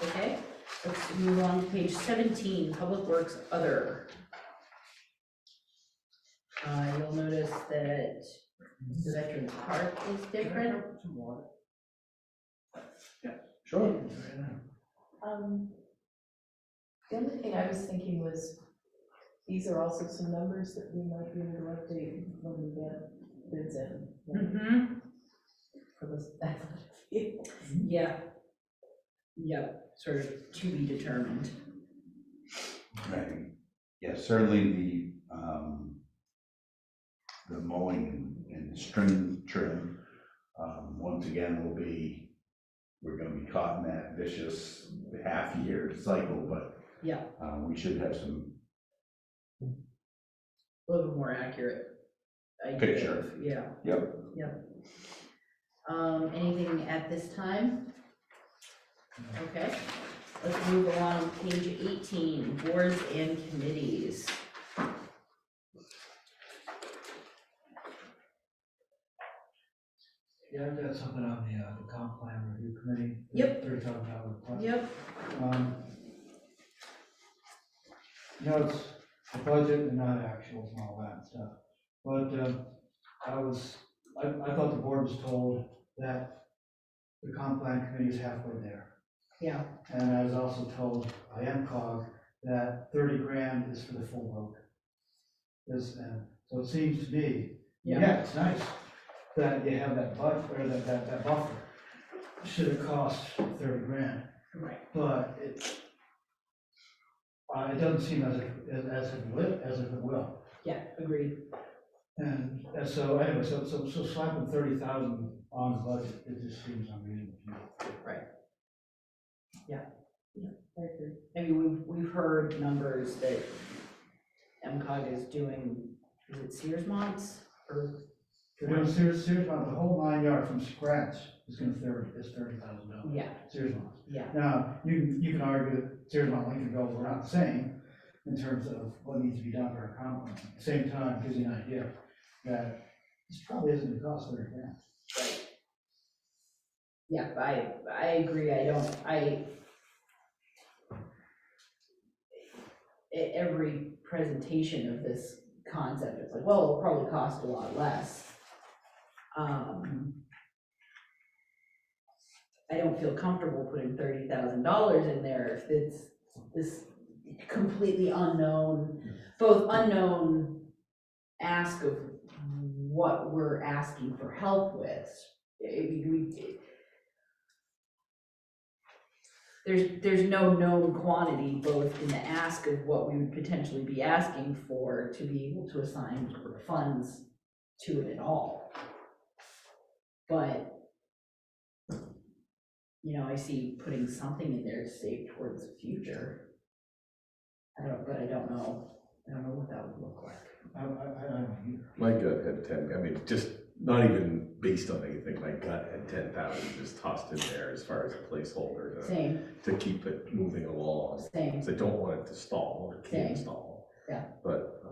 Okay, let's move on to page 17, public works, other. You'll notice that the Veterans Park is different. Sure. The only thing I was thinking was, these are also some numbers that we might be able to update when we get bids in. Mm-hmm. For this athletic field. Yeah. Yep, sort of to be determined. Right. Yeah, certainly the mowing and string trim, once again, we're gonna be caught in that vicious half-year cycle, but Yeah, we should have some a little bit more accurate idea Picture. of- Yeah. Yep. Yep. Anything at this time? Okay, let's move along, page 18, boards and committees. Yeah, I've got something on the comp plan review committee. Yep. $30,000 Yep. You know, it's a budget and not actuals and all that stuff. But I thought the board was told that the comp plan committee is halfway there. Yeah. And I was also told by MCOG that 30 grand is for the full vote. So it seems to me, yeah, it's nice that you have that budget, or that buffer. Should have cost 30 grand. Right. But it doesn't seem as if it will. Yeah, agreed. And so anyway, so slapping 30,000 on the budget, it just seems unreasonable to me. Right. Yeah, I agree. I mean, we've heard numbers that MCOG is doing, is it Sears Monts or? They're doing serious, the whole 9 yards from scratch is $30,000. Yeah. Serious ones. Yeah. Now, you can argue that Sears Mont Lincolnville were not the same in terms of what needs to be done for our comp plan. At the same time, gives you an idea that this probably isn't going to cost 30 grand. Right. Yeah, I agree, every presentation of this concept, it's like, well, it'll probably cost a lot less. I don't feel comfortable putting $30,000 in there if it's this completely unknown, both unknown ask of what we're asking for help with. There's no known quantity both in the ask of what we would potentially be asking for to be able to assign funds to it at all. But, you know, I see putting something in there to save towards the future. I don't know what that would look like. I don't either. My gut had 10, I mean, just not even based on anything, my gut had 10,000 just tossed in there as far as a placeholder Same, to keep it moving along. same, Because I don't want it to stall, or it can't Same. stall. Yeah. But,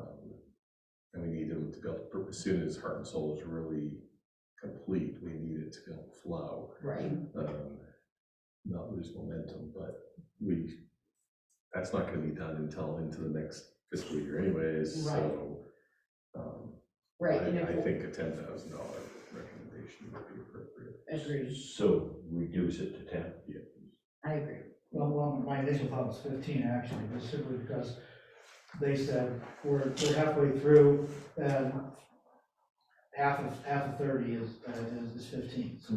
and we need them to go, as soon as Heart and Soul is really complete, we need it to be able to flow. right, Not lose momentum, but that's not gonna be done until into the next fiscal year anyways, so. right, and I if, think a $10,000 recommendation would be appropriate. agreed, So reduce it to 10. I agree. Well, my initial thought was 15 actually, but simply because they said we're halfway through and half of 30 is 15. So,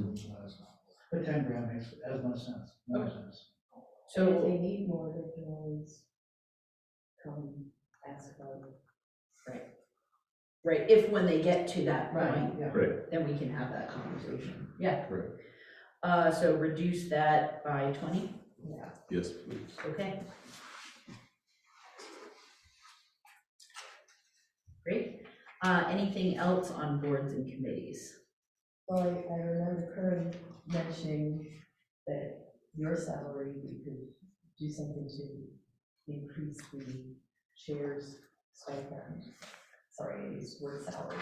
but 10 grand makes as much sense. No sense. So if So, they need more, they can always come ask about it. right, if when they get to that Right, point, Yeah. Right. then we can have that conversation, yeah. Right. So reduce that by 20, Yeah. Yes, please. okay? Great. Anything else on boards and committees? Well, I remember Karen mentioning that your salary, we could do something to increase the chair's stipend. Sorry, I used word salary.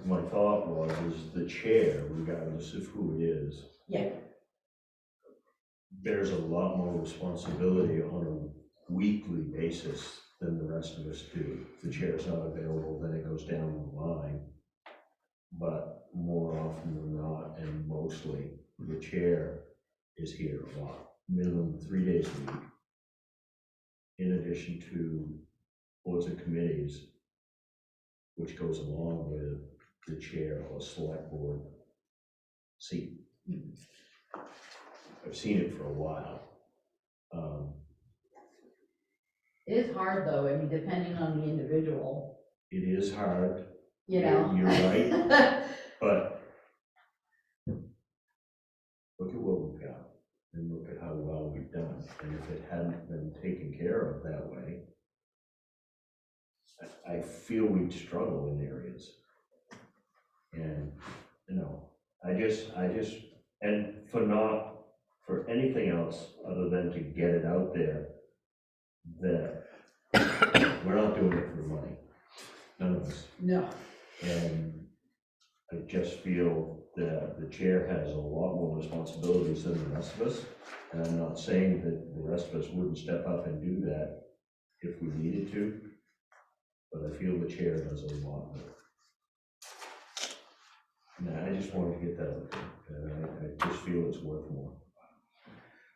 My thought was, is the chair, regardless of who it is, Yeah. bears a lot more responsibility on a weekly basis than the rest of us do. If the chair's not available, then it goes down the line. But more often than not, and mostly, the chair is here a lot, minimum 3 days a week. In addition to boards and committees, which goes along with the chair or select board seat. I've seen it for a while. It is hard though, I mean, depending on the individual, It is hard, you know? you're right, but look at what we've got, and look at how well we've done, and if it hadn't been taken care of that way, I feel we'd struggle in areas. And, you know, I just, and for anything else other than to get it out there, that we're not doing it for money, none of us. No. And I just feel that the chair has a lot more responsibilities than the rest of us. And I'm not saying that the rest of us wouldn't step up and do that if we needed to, but I feel the chair does a lot more. And I just wanted to get that out there. I just feel it's worth more.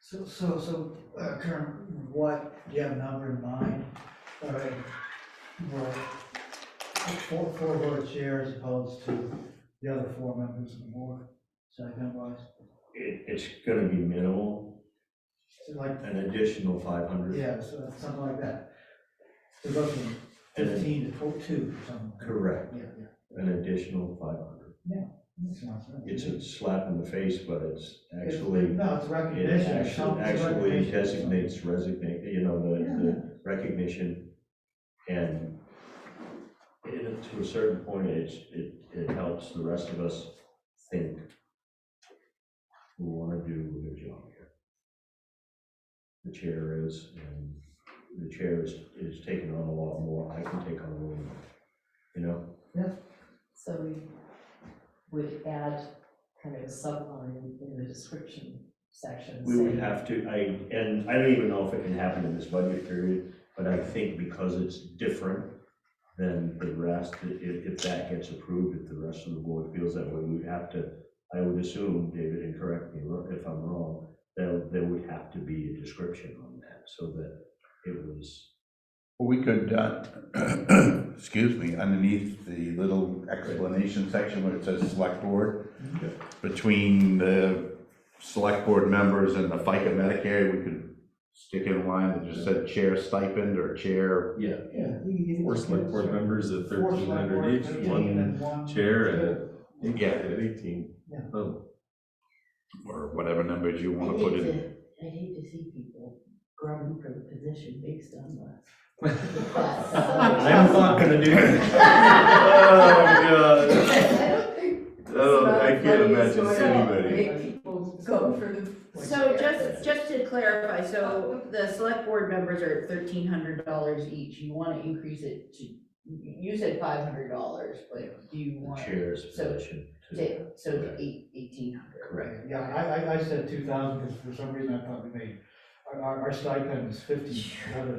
So, Karen, do you have a number in mind? All right, well, four voted chair as opposed to the other 4 members of the board, second wise? It's gonna be minimal, So like, an additional 500. yeah, so something like that. To go from 15 to 2 or something. Correct. Yeah, An additional 500. that sounds right. It's a slap in the face, but it's actually, No, it's it recognition. It's actually recognition. designates the recognition. And to a certain point, it helps the rest of us think we want to do a good job here. The chair is, and the chair is taking on a lot more. I can take on a little more, you know? Yeah. So we would add kind of a subline in the description section. We would saying- have to, and I don't even know if it can happen in this budget period, but I think because it's different than the rest, if that gets approved, if the rest of the board feels that way, we'd have to, I would assume, David, and correct me if I'm wrong, that there would have to be a description on that, so that it was. We could, excuse me, underneath the little explanation section where it says select board, between the select board members and the FICA Medicare, we could stick in a line that just said chair stipend or chair. Yeah. Yeah. you can give 4 it- select board members at Four select 1,300 board, each, 15, and one chair at Yeah. 18. Yeah. Oh, Or whatever numbers you want to put in. I hate to see people grubbing for the position based on the. I'm not gonna do that. Oh, my God. I don't think. I can't imagine anybody. Make people go for the. So just to clarify, so the select board members are at $1,300 each, you want to increase it to, you said $500, but do you want? Chair's So- position. So to 1,800. Correct. Yeah, I said 2,000 because for some reason I thought we made, our stipend is 50.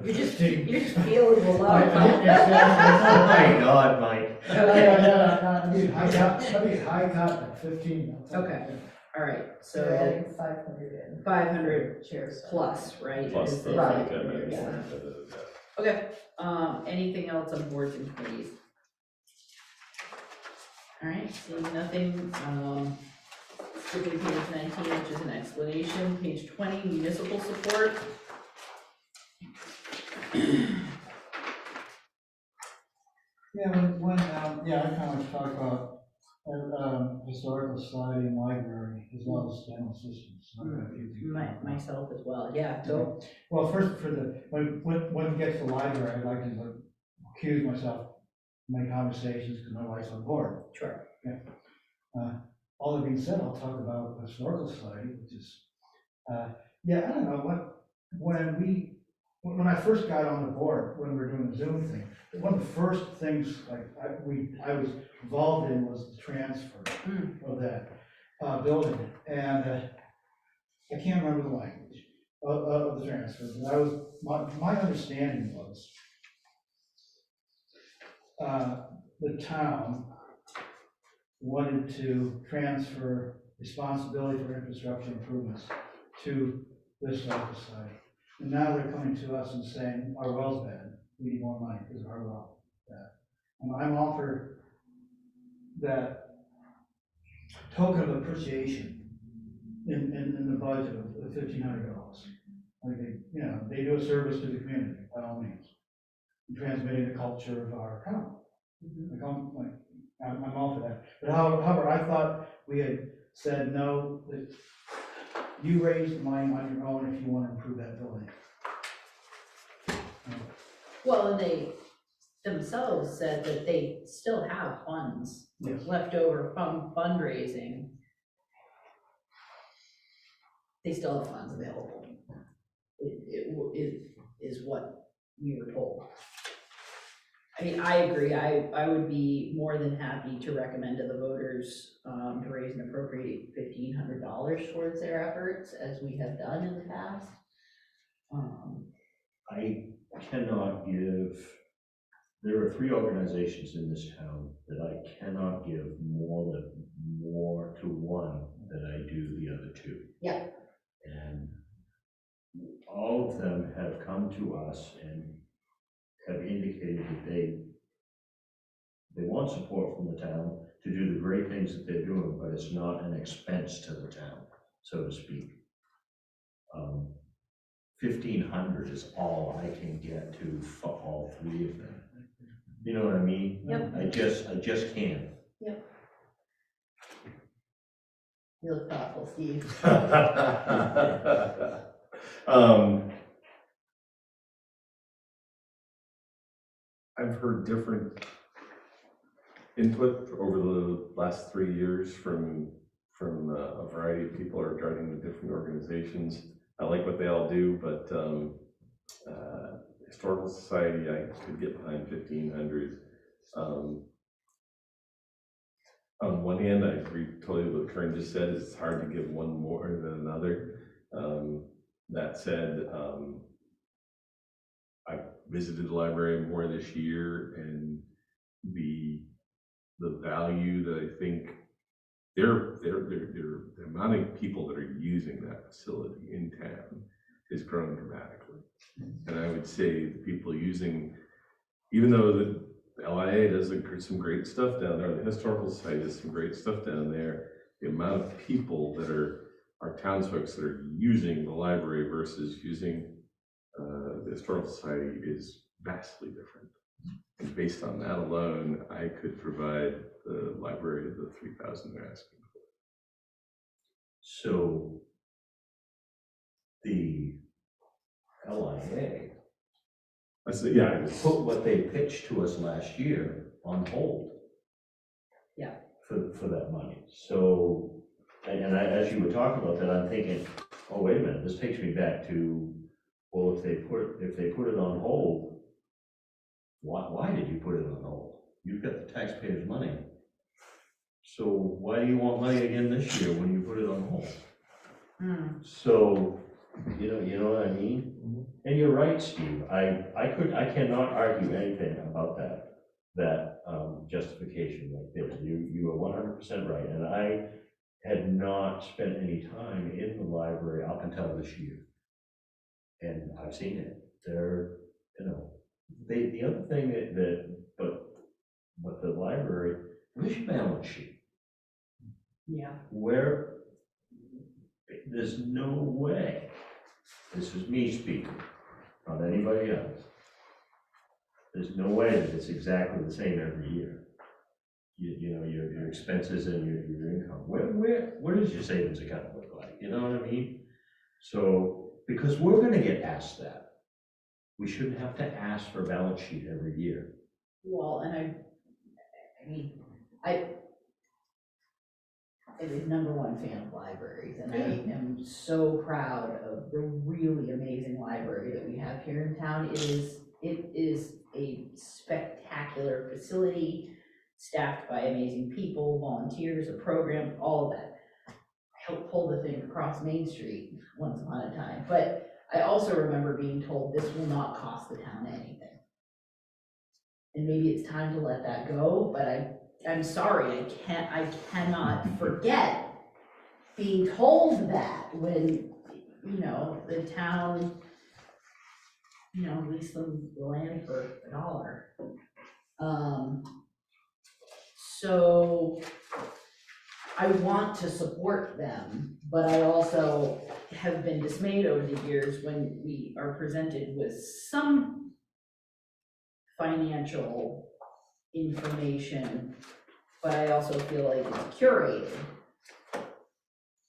You're just feeling the love. Oh my God, Mike. I mean, high top, 15. Okay. All right, So so adding 500 in. 500 Chairs. plus, right? Plus is the the- FICA, yeah. yeah. Okay, anything else on boards and committees? All right, seeing nothing, skipping page 19, which is an explanation, page 20, municipal support. Yeah, I kind of talk about Historical Society and Library, as well as General Systems. So I've got a few things. Myself as well, yeah, go. Well, first, when it gets to the library, I'd like to accuse myself in my conversations, because my wife's on board. Sure. All that being said, I'll talk about the Historical Society, which is, I don't know, when I first got on the board, when we were doing the Zoom thing, one of the first things I was involved in was the transfer of that building. And I can't remember the language of the transfer, but my understanding was the town wanted to transfer responsibility for infrastructure improvements to the Historical Society. And now they're coming to us and saying, our well's bad, we need more money because of our well bad. And I'm all for that token of appreciation in the budget of $1,500. Like they do a service to the community, by all means, in transmitting the culture of our town. I'm all for that. But however, I thought we had said, no, that you raise the money on your own if you want to improve that building. Well, and they themselves said that they still have funds Yes. left over from fundraising. They still have funds available. It is what we were told. I mean, I agree, I would be more than happy to recommend to the voters to raise and appropriate $1,500 towards their efforts, as we have done in the past. I cannot give, there are 3 organizations in this town that I cannot give more to one than I do the other 2. Yeah. And all of them have come to us and have indicated that they want support from the town to do the great things that they're doing, but it's not an expense to the town, so to speak. 1,500 is all I can get to for all 3 of them. You know what I mean? Yep. I just can't. Yep. You look thoughtful, Steve. I've heard different input over the last 3 years from a variety of people regarding the different organizations. I like what they all do, but Historical Society, I could get behind 1,500. On one hand, I agree totally with what Karen just said. It's hard to give one more than another. That said, I visited the library more this year, and the value that I think the amount of people that are using that facility in town has grown dramatically. And I would say the people using, even though the LIA does some great stuff down there, the Historical Society does some great stuff down there, the amount of people that are townsfolk that are using the library versus using the Historical Society is vastly different. And based on that alone, I could provide the library the 3,000 they're asking for. So the LIA I said, yeah, put what they pitched to us last year on hold. Yeah. For that money. So, as you were talking about that, I'm thinking, oh, wait a minute, this takes me back to, well, if they put it on hold, why did you put it on hold? You've got the taxpayers' money. So why do you want money again this year when you put it on hold? So, you know what I mean? Mm-hmm. And you're right, Steve. I cannot argue anything about that justification like this. You are 100% right. And I had not spent any time in the library up until this year. And I've seen it. They're, the other thing but the library, where's your balance sheet? Yeah. Where, there's no way, this is me speaking, not anybody else. There's no way that it's exactly the same every year. you know, your expenses and your income. Where does your savings account look like? You know what I mean? So, because we're gonna get asked that. We shouldn't have to ask for a balance sheet every year. Well, and I mean, I am a #1 fan of libraries, and I am so proud of the really amazing library that we have here in town. It is a spectacular facility, staffed by amazing people, volunteers, a program, all of that. I helped pull the thing across Main Street once upon a time, but I also remember being told this will not cost the town anything. And maybe it's time to let that go, but I'm sorry, I cannot forget being told that when, you know, the town, you know, leased them the land for $1. So I want to support them, but I also have been dismayed over the years when we are presented with some financial information, but I also feel like it's curated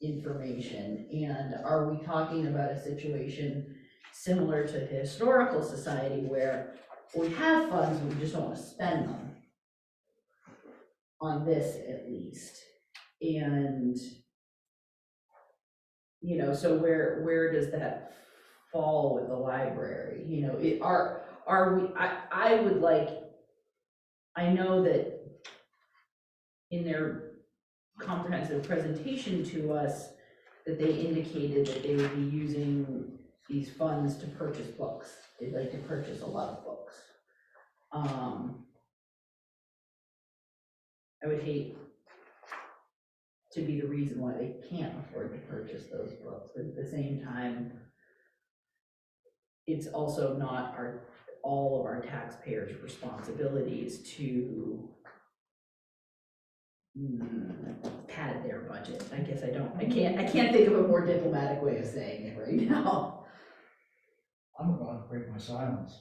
information. And are we talking about a situation similar to the Historical Society where we have funds, we just don't want to spend them on this at least? And, you know, so where does that fall with the library? You know, are we, I would like, I know that in their comprehensive presentation to us, that they indicated that they would be using these funds to purchase books. They'd like to purchase a lot of books. I would hate to be the reason why they can't afford to purchase those books, but at the same time, it's also not all of our taxpayers' responsibilities to pad their budget. I guess I can't think of a more diplomatic way of saying it right now. I'm about to break my silence.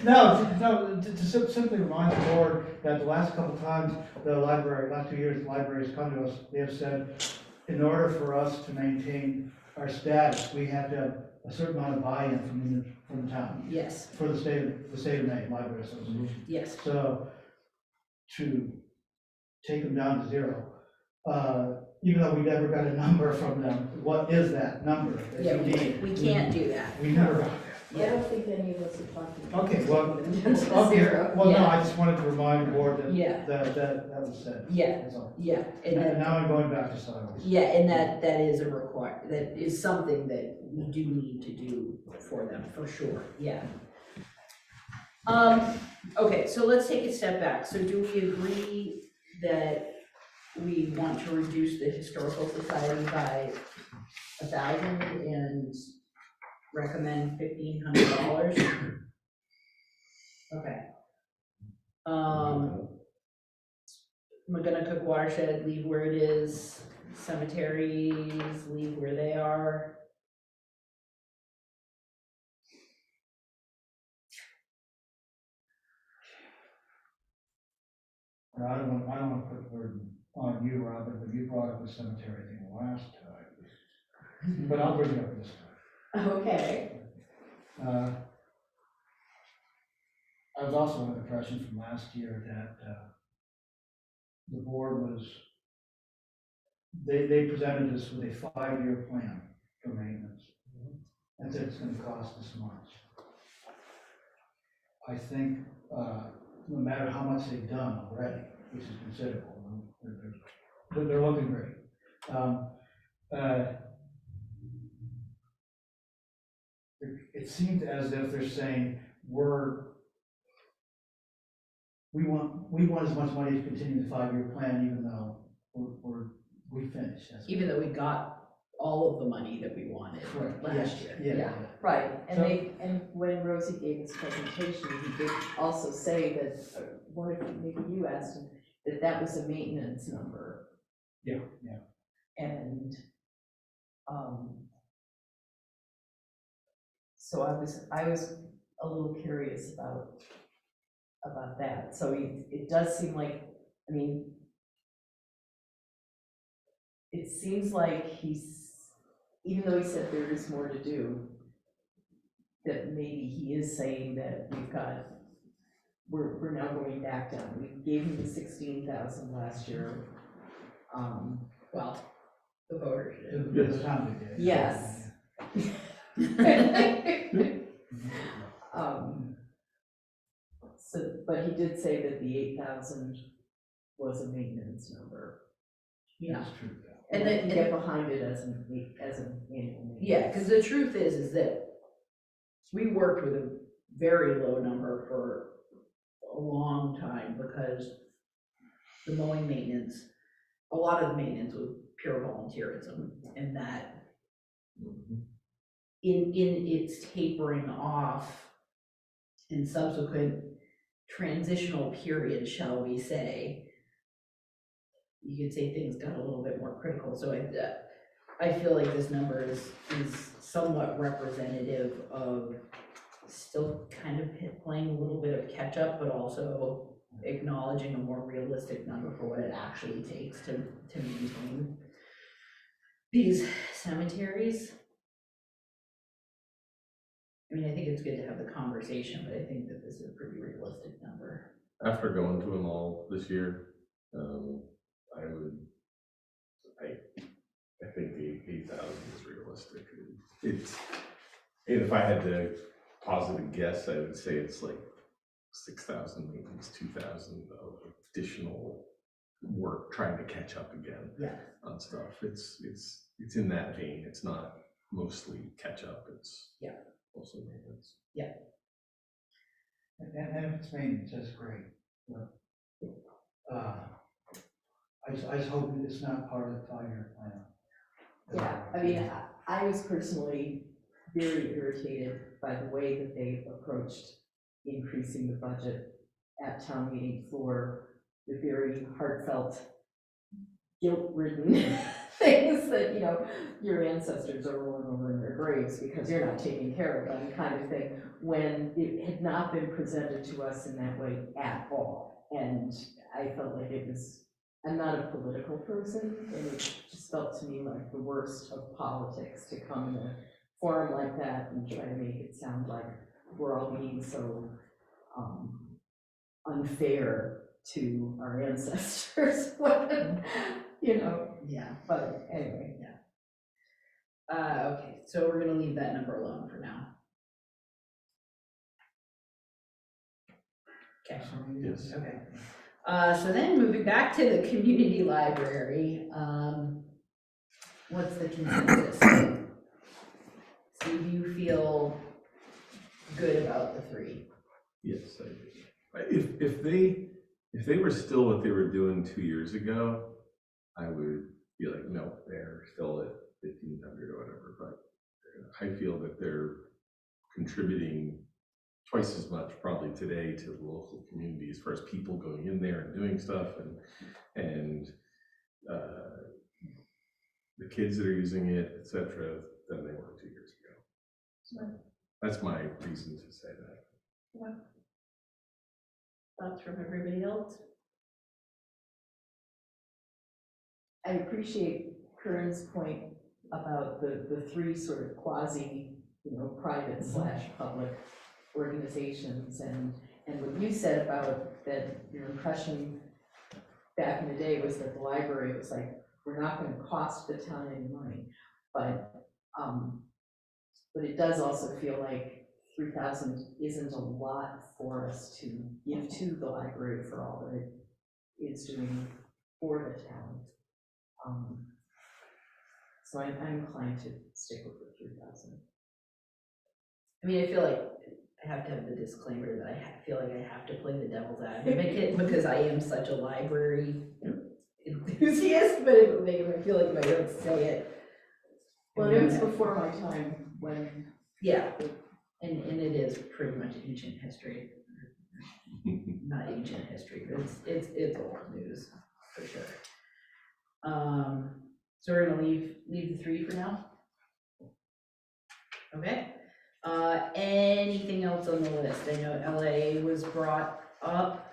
No, to simply remind the board that the last couple times, last 2 years, the library has come to us, they have said, in order for us to maintain our status, we have to have a certain amount of buy-in from the town. Yes. For the state of Maine Library Association. Yes. So, to take them down to 0, even though we never got a number from them, what is that number that Yeah, you need? we can't do that. We never got I don't think any of us are talking. that. Okay, well, To 0. well, no, Yeah. I just wanted to remind the board that, Yeah. that was said. Yeah. That's all. Yeah, and And that, now I'm going back to silence. yeah, and that is that is something that we do need to do for them, for sure, yeah. Okay, so let's take a step back. So do we agree that we want to reduce the Historical Society by 1,000 and recommend $1,500? Okay. McGonagall Watershed, leave where it is. Cemeteries, leave where they are. I don't want to put the burden on you, Robert, but you brought up the cemetery thing last time. But I'll bring it up this time. Okay. I was also under the impression from last year that the board was, they presented us with a 5-year plan for maintenance. And said it's going to cost this much. I think no matter how much they've done already, which is considerable, they're looking great. It seemed as if they're saying we want as much money to continue the 5-year plan, even though we finished. Even though we got all of the money that we wanted Correct. last year. Yeah. Right, and So- and when Rosie gave his presentation, he did also say that, maybe you asked him, that was a maintenance number. Yeah. And, so I was a little curious about about that. So it does seem like, I mean, it seems like even though he said there is more to do, that maybe he is saying that we're now going back down. We gave him the 16,000 last year. Well, The voters. The town did, yes. So, but he did say that the 8,000 was a maintenance number. Yeah. That's true. And then you get behind it as an annual maintenance. Yeah, because the truth is that we worked with a very low number for a long time because the mowing maintenance, a lot of the maintenance was pure volunteerism, and that in its tapering off in subsequent transitional periods, shall we say, you could say things got a little bit more critical. So I feel like this number is somewhat representative of still kind of playing a little bit of catch up, but also acknowledging a more realistic number for what it actually takes to maintain these cemeteries. I mean, I think it's good to have the conversation, but I think that this is a pretty realistic number. After going to them all this year, I think the 8,000 is realistic. It's, if I had to posit a guess, I would say it's like 6,000, maybe it's 2,000 of additional work trying to catch up again. Yeah. On stuff. It's in that vein. It's not mostly catch up. It's mostly maintenance. And if it's maintenance, that's great. I just hope it's not part of the 5-year plan. Yeah, I mean, I was personally very irritated by the way that they approached increasing the budget at town meeting floor, the very heartfelt, guilt-ridden things that, you know, your ancestors are rolling over in their graves because you're not taking care of them kind of thing, when it had not been presented to us in that way at all. And I felt like it was, I'm not a political person, and it just felt to me like the worst of politics to come in a forum like that and try to make it sound like we're all being so unfair to our ancestors when, you know. Yeah. But anyway, Okay, so we're gonna leave that number alone for now. Okay. Yes. Okay. So then moving back to the community library, what's the consensus? Steve, you feel good about the 3? Yes, I do. If they were still what they were doing 2 years ago, I would be like, no, they're still at 1,500 or whatever. But I feel that they're contributing twice as much probably today to the local community as far as people going in there and doing stuff and the kids that are using it, etc., than they were 2 years ago. So that's my reason to say that. Thoughts from everybody else? I appreciate Kern's point about the 3 sort of quasi, you know, private / public organizations, and what you said about that your impression back in the day was that the library was like, we're not going to cost the town any money, but it does also feel like 3,000 isn't a lot for us to give to the library for all that it is doing for the town. So I'm inclined to stick with the 3,000. I mean, I feel like I have to have the disclaimer that I feel like I have to play the devil's advocate because I am such a library enthusiast, but I feel like if I don't say it. Well, it was before my time when. Yeah, and it is pretty much ancient history. Not ancient history, but it's old news for sure. So we're gonna leave the 3 for now. Okay. Anything else on the list? I know LA was brought up.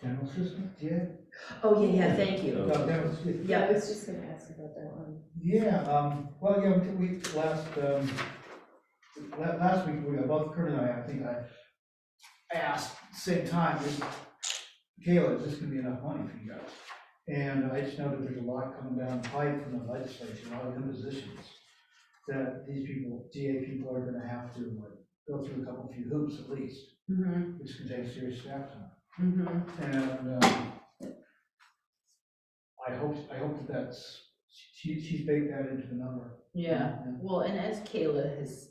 General system, yeah? Oh, yeah, thank you. No, general system. Yeah, I was just gonna ask about that one. Yeah, well, yeah, last week, both Kurt and I think I asked at the same time, Kayla, is this gonna be enough money for you guys? And I just know that there's a lot coming down the pipe from the legislature, a lot of impositions, that these people, DA people are gonna have to go through a few hoops at least, Mm-hmm, which can take serious staff time. mm-hmm. And I hope that she's baked that into the number. Yeah, well, and as Kayla has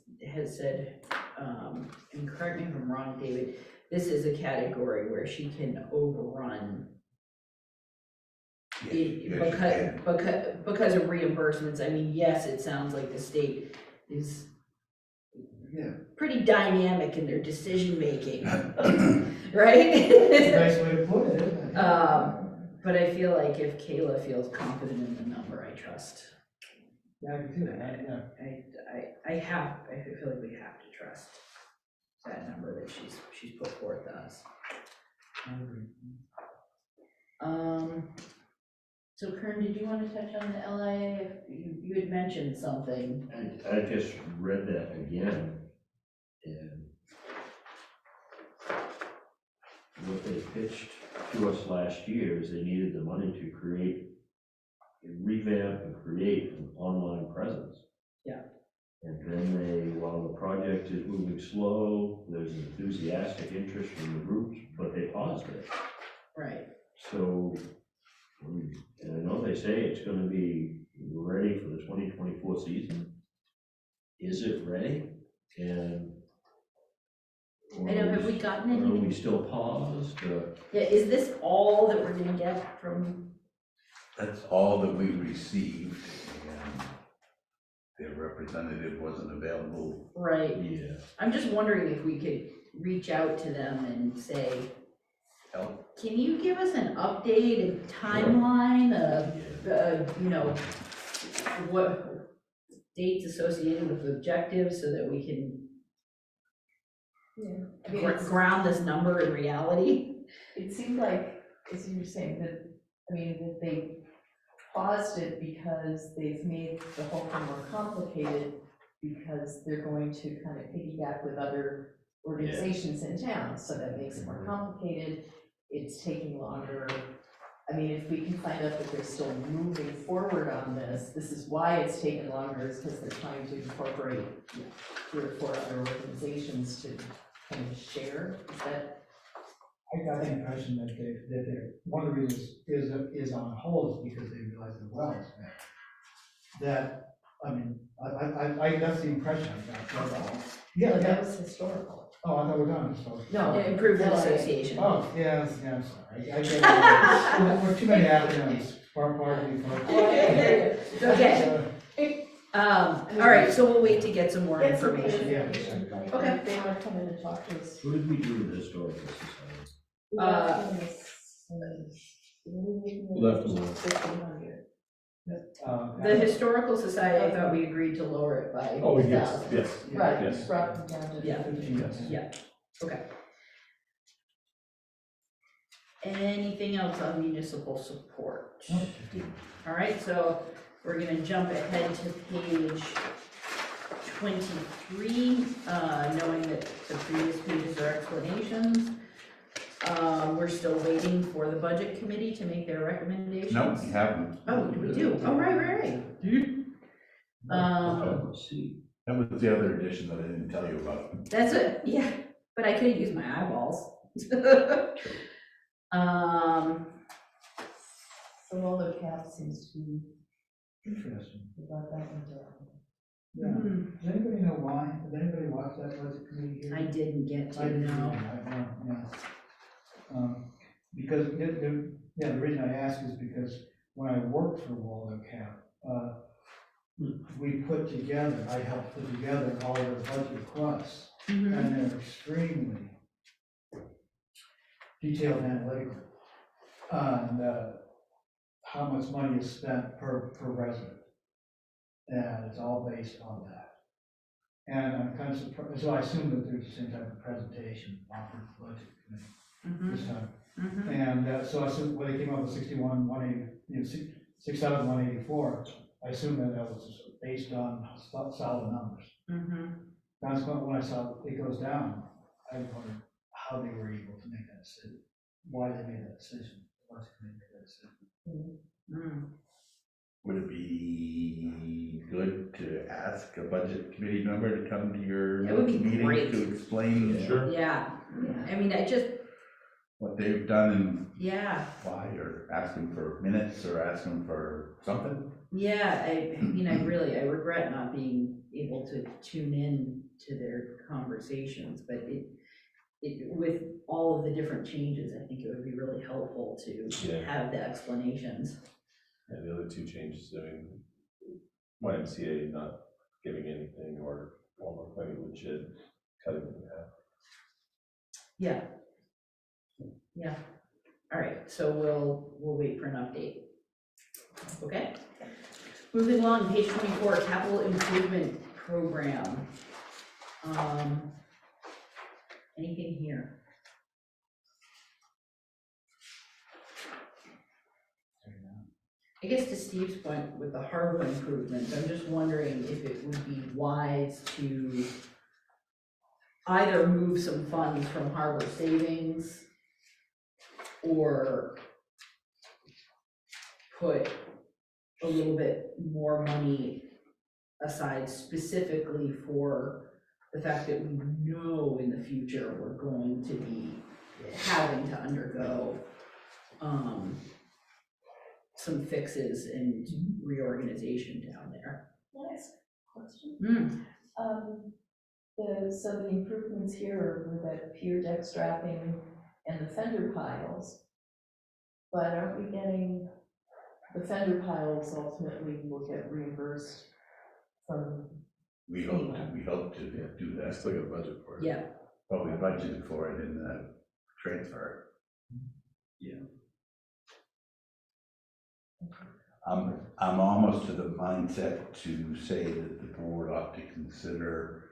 said, and correct me if I'm wrong, David, this is a category where she can overrun because of reimbursements. I mean, yes, it sounds like the state is pretty dynamic in their decision-making, right? That's a nice way to put it, isn't it? But I feel like if Kayla feels confident in the number, I trust. Yeah, I can do that, yeah. I feel like we have to trust that number that she's put forth to us. I agree. So Kern, did you want to touch on the LIA? You had mentioned something. I just read that again, and what they pitched to us last year is they needed the money to revamp and create an online presence. Yeah. And then while the project is moving slow, there's enthusiastic interest from the groups, but they paused it. Right. So, and I know they say it's gonna be ready for the 2024 season. Is it ready? And I know, have we gotten any? Are we still paused? Yeah, is this all that we're gonna get from? That's all that we received, and their representative wasn't available. Right. Yeah. I'm just wondering if we could reach out to them and say, can you give us an updated timeline of, what dates associated with objectives so that we can I mean, ground this number in reality? it seemed like, as you were saying, that they paused it because they've made the whole thing more complicated because they're going to kind of piggyback with other organizations in town, so that makes it more complicated. It's taking longer. I mean, if we can find out that they're still moving forward on this is why it's taken longer, is because they're trying to incorporate 3 or 4 other organizations to kind of share. Is that? I got the impression that they're, one of the reasons is on hold is because they realize the well is bad. That, I mean, I that's the impression I got. That's all. Yeah, No, that was historical. Oh, I thought we're done, so. No. Yeah, improvement association. Oh, yes, I'm sorry. I get it. We're too many acronyms, pardon me, folks. Okay. All right, so we'll wait to get some more Get some information. information, like, Okay. if they want to come in and talk to us. What did we do with the historical society? Left alone. 1,500. The Historical Society, I thought we agreed to lower it by. Oh, yes, 1,000. yes. Right, Yes. brought them down to Yeah. 15. Yeah, okay. Anything else on municipal support? All right, so we're gonna jump ahead to page 23, knowing that the previous pages are explanations. We're still waiting for the budget committee to make their recommendations. No, we haven't. Oh, we do, oh, right. Let's see. That was the other edition that I didn't tell you about. That's it, yeah, but I could use my eyeballs. So roller cap seems to be, Interesting. about that one down. Yeah. Does anybody know why? Did anybody watch that budget committee here? I didn't get I to, didn't no. either, because the reason I ask is because when I worked for Waldo Cap, we put together, I helped put together all their budget requests, Mhm. and they're extremely detailed and analytical on how much money is spent per resident. And it's all based on that. And I'm kind of surprised, so I assume that there's the same type of presentation offered to the budget committee this time. And so I assume when they came up with 6,184, I assume that was based on solid numbers. Consequently, when I saw it goes down, I wondered how they were able to make that decision, why they made that decision, why they made that decision. Would it be good to ask a budget committee member to come to your It would be meeting great. to explain Yeah, I mean, I just, what they've done and yeah, why, or ask them for minutes, or ask them for something? yeah, I mean, I regret not being able to tune in to their conversations, but with all of the different changes, I think it would be really helpful to Yeah. have the explanations. And the other two changes, I mean, YMCA not giving anything, or Walmart Playwood Shed cutting it in half. Yeah. Yeah, all right, so we'll wait for an update. Okay? Moving along, page 24, capital improvement program. Anything here? I guess to Steve's point with the harbor improvements, I'm just wondering if it would be wise to either move some funds from harbor savings or put a little bit more money aside specifically for the fact that we know in the future we're going to be having to undergo some fixes and reorganization down there. Can I ask a question? So the improvements here are with that pier deck strapping and the fender piles. But aren't we getting, the fender piles ultimately will get reimbursed from? We hope to do I that, still got a budget for it. Yeah, but we budgeted for it in the transfer. I'm almost to the mindset to say that the board ought to consider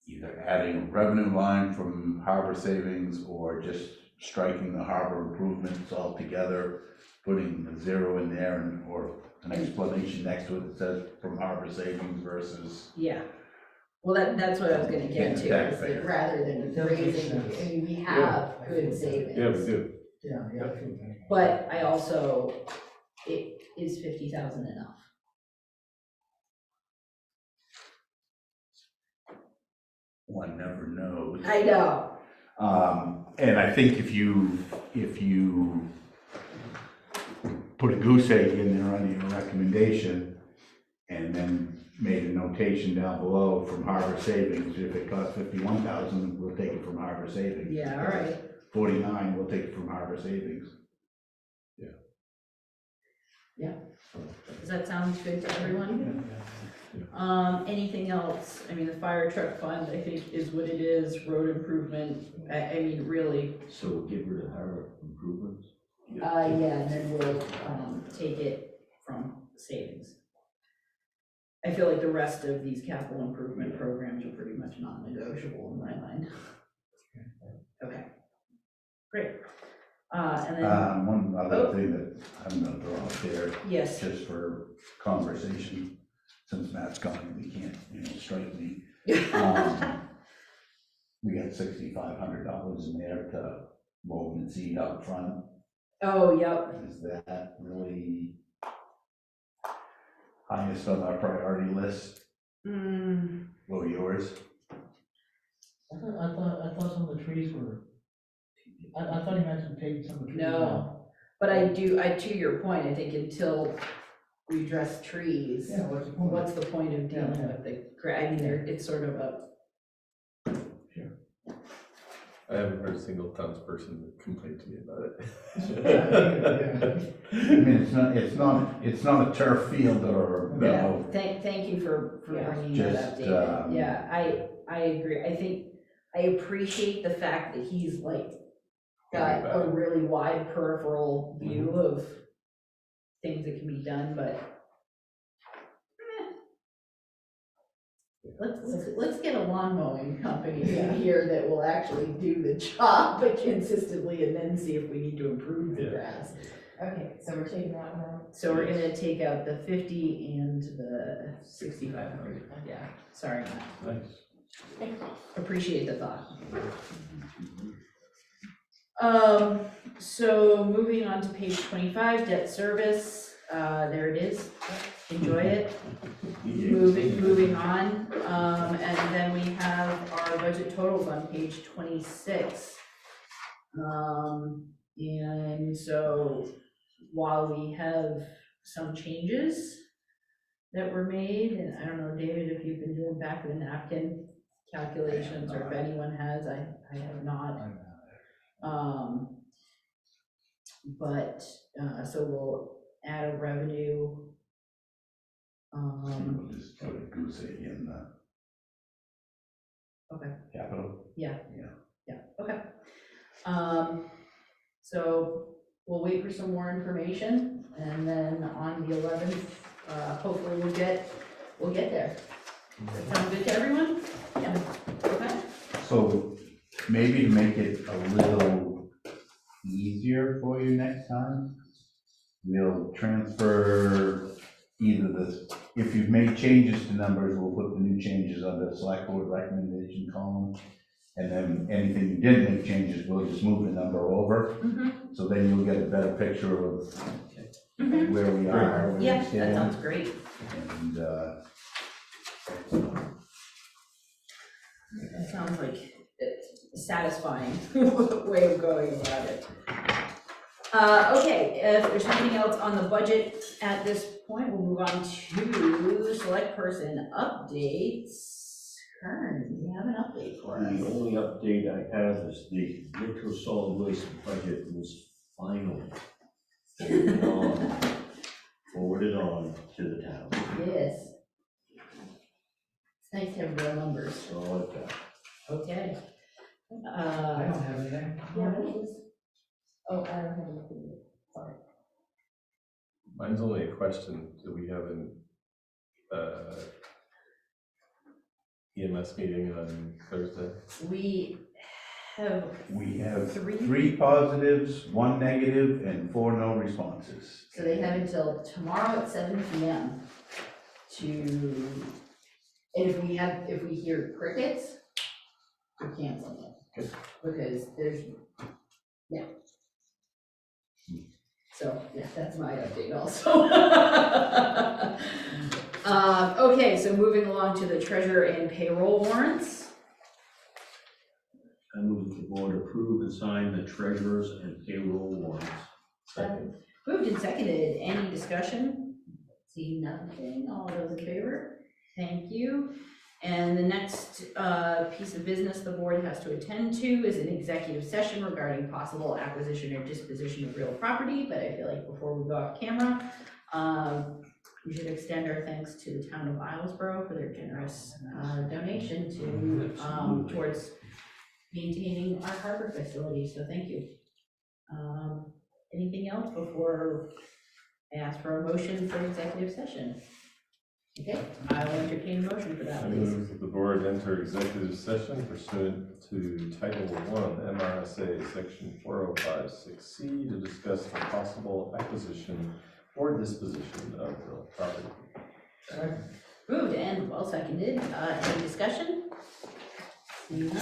either adding a revenue line from harbor savings or just striking the harbor improvements altogether, putting a zero in there and, or an explanation next to it that says from harbor savings versus. yeah. Well, that's what I was gonna get to, is that rather than raising, I mean, we have good savings. Yeah, we do. Yeah. But I also, is 50,000 enough? One never knows. I know. And I think if you put a goose egg in there under your recommendation and then made a notation down below from harbor savings, if it costs 51,000, we'll take it from harbor savings. Yeah, all right. 49, we'll take it from harbor savings. Does that sound good to everyone? Anything else? I mean, the fire truck fund, I think, is what it is, road improvement, I mean, really, So get rid of harbor improvements? yeah, and then we'll, take it from savings. I feel like the rest of these capital improvement programs are pretty much non-negotiable in my mind. Okay, great. And then, One other thing that I'm gonna throw out there, yes, just for conversation, since Matt's gone, we can't, strike me. We got $6,500 in there to mow and seed out front. oh, yep, Is that really highest on our priority list? Or yours? I thought some of the trees were, I thought you mentioned taking some of the trees down. no, but to your point, I think until we address trees, Yeah, what's the point? what's the point of dealing Yeah. with I mean, it's sort of a, I haven't heard a single townsperson complain to me about it. I mean, it's not a turf field or, yeah, thank you for bringing that up, Just, David. Yeah, I agree, I think, I appreciate the fact that he's like got a really wide peripheral view of things that can be done, but Let's get a lawn mowing company in here that will actually do the job consistently and then see if we need to improve the Yeah. grass. Okay, so we're taking that one out. So we're gonna take out the 50 and the 6,500, yeah, sorry, Matt. Nice. Appreciate the thought. So moving on to page 25, debt service, there it is, enjoy it. Moving on, and then we have our budget totals on page 26. And so while we have some changes that were made, and I don't know, David, if you've been doing back of the napkin calculations, or if anyone has, I have not. But, so we'll add a revenue. We'll just put a goose egg in the Okay. capital. Yeah, okay. So we'll wait for some more information, and then on the 11th, hopefully we'll get there. Does that sound good to everyone? Yeah, okay. So maybe to make it a little easier for you next time, we'll transfer either this, if you've made changes to numbers, we'll put the new changes on the select board recommendation column. And then anything you didn't make changes, we'll just move the number over. So then you'll get a better picture of where we are, where we Yeah, that stand. sounds great. And, That sounds like a satisfying way of going about it. Okay, if there's nothing else on the budget at this point, we'll move on to select person updates. Kern, do you have an update for us? The only update I have is the Metro Solid Waste budget was finally forwarded on to the town. Yes. It's nice to have real numbers. So I've got Okay. I don't have anything. Yeah, what was? Oh, I don't have anything. Sorry. Mine's only a question. Do we have an EMS meeting on Thursday? We have three positives, 1 negative, and 4 no responses. So they have until tomorrow at 7 PM to, and if we hear crickets, we're canceling it. Good. Because there's, yeah. So, yeah, that's my update also. Okay, so moving along to the treasurer and payroll warrants. I move that the board approve and sign the treasurer's and payroll warrants. Moved and seconded, any discussion? See nothing, all those in favor? Thank you. And the next piece of business the board has to attend to is an executive session regarding possible acquisition or disposition of real property, but I feel like before we go off camera, we should extend our thanks to the town of Islesboro for their generous donation to, towards maintaining our harbor facility, so thank you. Anything else before I ask for a motion for executive session? Okay, I will entertain a motion for that, I please. move that the board enter executive session pursuant to Title I MRSA Section 4056C to discuss the possible acquisition or disposition of real property. Moved and well seconded, any discussion? Seeing none,